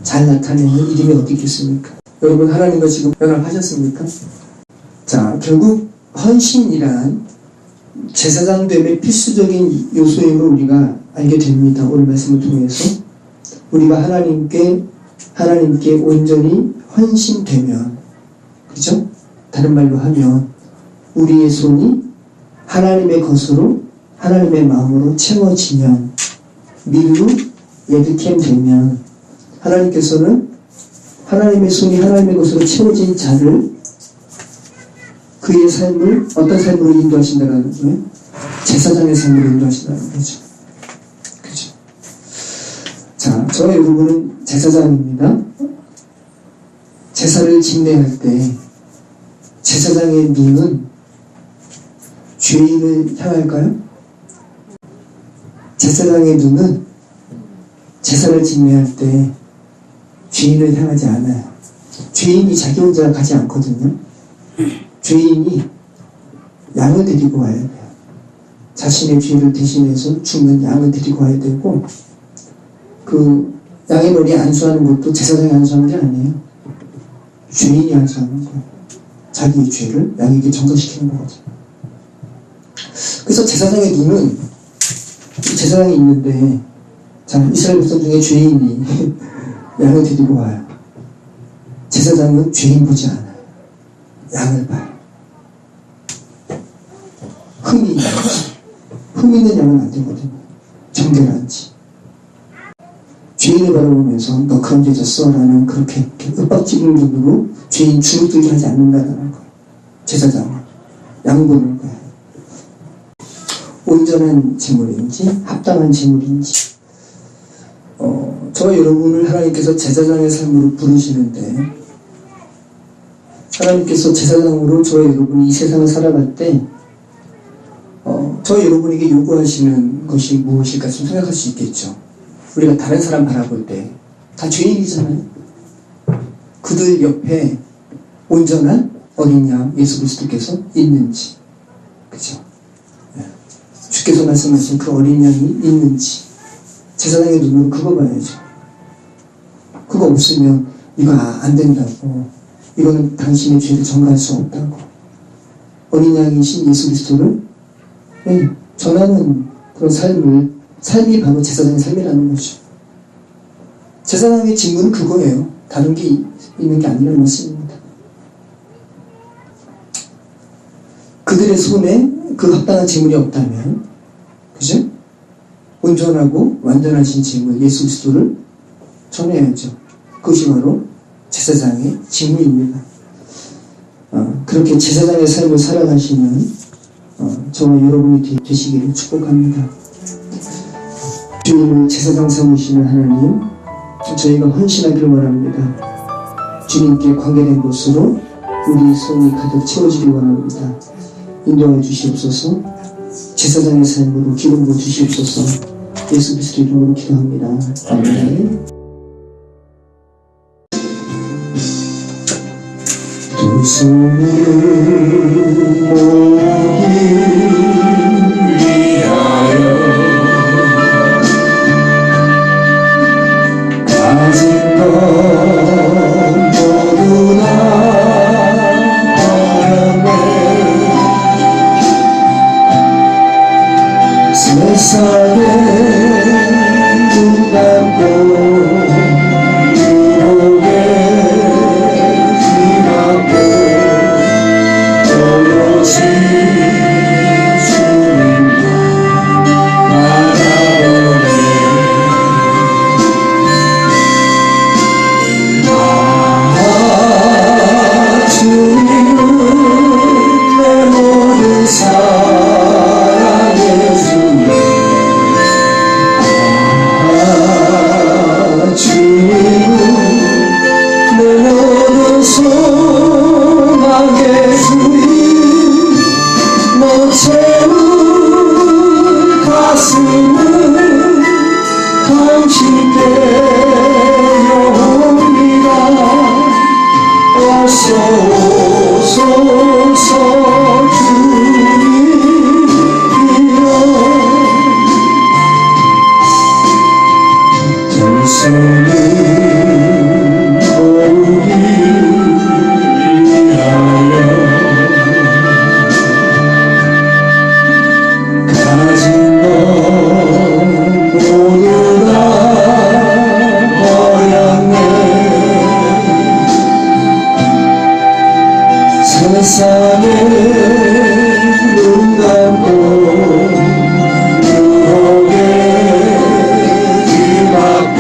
Speaker 1: 잘 나타내는 이름이 어디 있겠습니까? 여러분 하나님과 지금 연합하셨습니까? 자, 결국 헌신이란 제사장됨의 필수적인 요소임을 우리가 알게 됩니다. 오늘 말씀을 통해서 우리가 하나님께 온전히 헌신되면, 그죠? 다른 말로 하면 우리의 손이 하나님의 것으로 하나님의 마음으로 채워지면, 밀루 예드캠 되면 하나님께서는 하나님의 손이 하나님의 것으로 채워진 자를 그의 삶을 어떤 삶으로 인도하신다는 거예요? 제사장의 삶으로 인도하신다는 거죠. 그죠? 자, 저와 여러분은 제사장입니다. 제사를 집례할 때 제사장의 눈은 죄인을 향할까요? 제사장의 눈은 제사를 집례할 때 죄인을 향하지 않아요. 죄인이 자기 혼자 가지 않거든요. 죄인이 양을 데리고 와야 돼요. 자신의 죄를 대신해서 죽는 양을 데리고 와야 되고, 그 양의 머리에 안수하는 것도 제사장이 안수하는 게 아니에요. 죄인이 안수하는 거예요. 자기의 죄를 양에게 전가시키는 거거든요. 그래서 제사장의 눈은, 제사장이 있는데, 자, 이스라엘 백성 중에 죄인이 양을 데리고 와요. 제사장은 죄인 보지 않아요. 양을 봐요. 흠이 있는지, 흠 있는 양은 안 되거든요. 정결한지. 죄인을 바라보면서 너 그런 죄 졌어? 라는 그렇게 윽박지르는 눈으로 죄인 주눅들게 하지 않는다는 거예요. 제사장은 양 보는 거예요. 온전한 제물인지 합당한 제물인지. 저와 여러분을 하나님께서 제사장의 삶으로 부르시는데, 하나님께서 제사장으로 저와 여러분이 이 세상을 살아갈 때 저와 여러분에게 요구하시는 것이 무엇일까 좀 생각할 수 있겠죠. 우리가 다른 사람 바라볼 때 다 죄인이잖아요. 그들 옆에 온전한 어린 양 예수 그리스도께서 있는지, 그죠? 주께서 말씀하신 그 어린 양이 있는지 제사장의 눈으로 그거 봐야죠. 그거 없으면 이거 안 된다고, 이거는 당신의 죄를 전가할 수 없다고, 어린 양이신 예수 그리스도를 전하는 그런 삶이 바로 제사장의 삶이라는 거죠. 제사장의 직무는 그거예요. 다른 게 있는 게 아니라는 말씀입니다. 그들의 손에 그 합당한 제물이 없다면, 그죠? 온전하고 완전하신 제물 예수 그리스도를 전해야죠. 그것이 바로 제사장의 직무입니다. 그렇게 제사장의 삶을 살아가시는 저와 여러분이 되시기를 축복합니다. 주님을 제사장 삼으시는 하나님, 저희가 헌신하기를 원합니다. 주님께 관계된 곳으로 우리 손이 가득 채워지길 원합니다. 인도하여 주시옵소서. 제사장의 삶으로 기름 부어 주시옵소서. 예수 그리스도 이름으로 기도합니다. 아멘. 두 손을 모으기 위하여 가진 것 모두 다 버렸네. 세상에 눈 감고 유혹에 힘없고 오로지 주님만 바라보네. 주님은 내 모든 사랑의 주님. 주님은 내 모든 소망의 주님. 못 채운 가슴은 당신께 옵니다. 어서 오소서 주님이여. 두 손을 모으기 위하여 가진 것 모두 다 버렸네. 세상에 눈 감고 유혹에 뒤맞고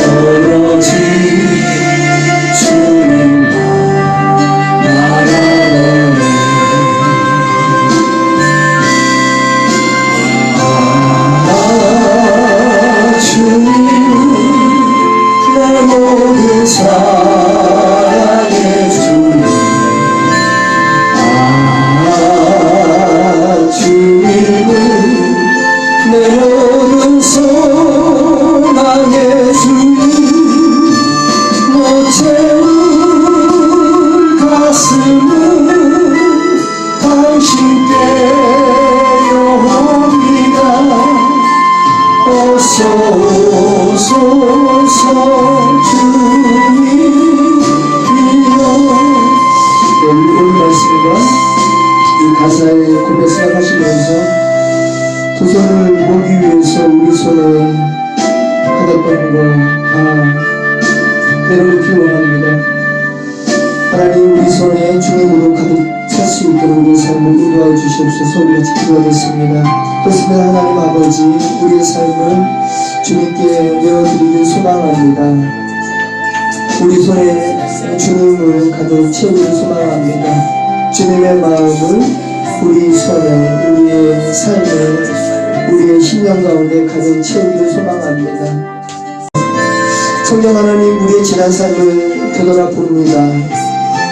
Speaker 1: 오로지 주님만 바라보네. 주님은 내 모든 사랑의 주님. 주님은 내 모든 소망의 주님. 못 채울 가슴은 당신께 옵니다. 어서 오소서 주님이여. 오늘 말씀과 이 가사의 고백 생각하시면서 두 손을 모기 위해서 우리 손에 가득한 거 다 내려놓기 원합니다. 하나님, 우리 손에 주님으로 가득 찰 수 있도록 우리 삶을 인도하여 주시옵소서. 우리가 지키겠습니다. 그렇습니다. 하나님 아버지, 우리의 삶을 주님께 내어드리길 소망합니다. 우리 손에 주님을 가득 채우길 소망합니다. 주님의 마음을 우리 손을, 우리의 삶을, 우리의 심령 가운데 가득 채우기를 소망합니다. 성령 하나님, 우리의 지난 삶을 되돌아봅니다.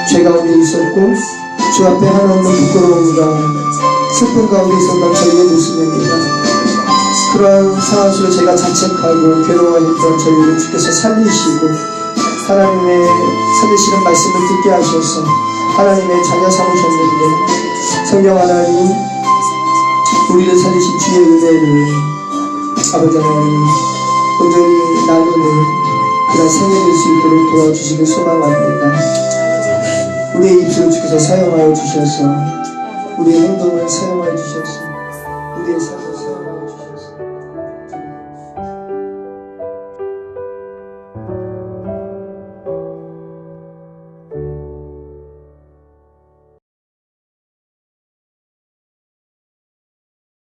Speaker 1: 죄 가운데 있었고 주 앞에 하나님의 부끄러움과 슬픈 가운데 있었던 저희의 모습입니다. 그러한 상황 속에 제가 자책하고 괴로워했던 저희를 주께서 살리시고 하나님의 살리시는 말씀을 듣게 하셔서 하나님의 자녀 삼으셨는데, 성령 하나님, 우리를 살리신 주의 은혜를 아버지 하나님 온전히 나누는 그런 생애 될 수 있도록 도와주시길 소망합니다. 우리의 입술을 주께서 사용하여 주셔서, 우리의 행동을 사용하여 주셔서, 우리의 삶을 사용하여 주셔서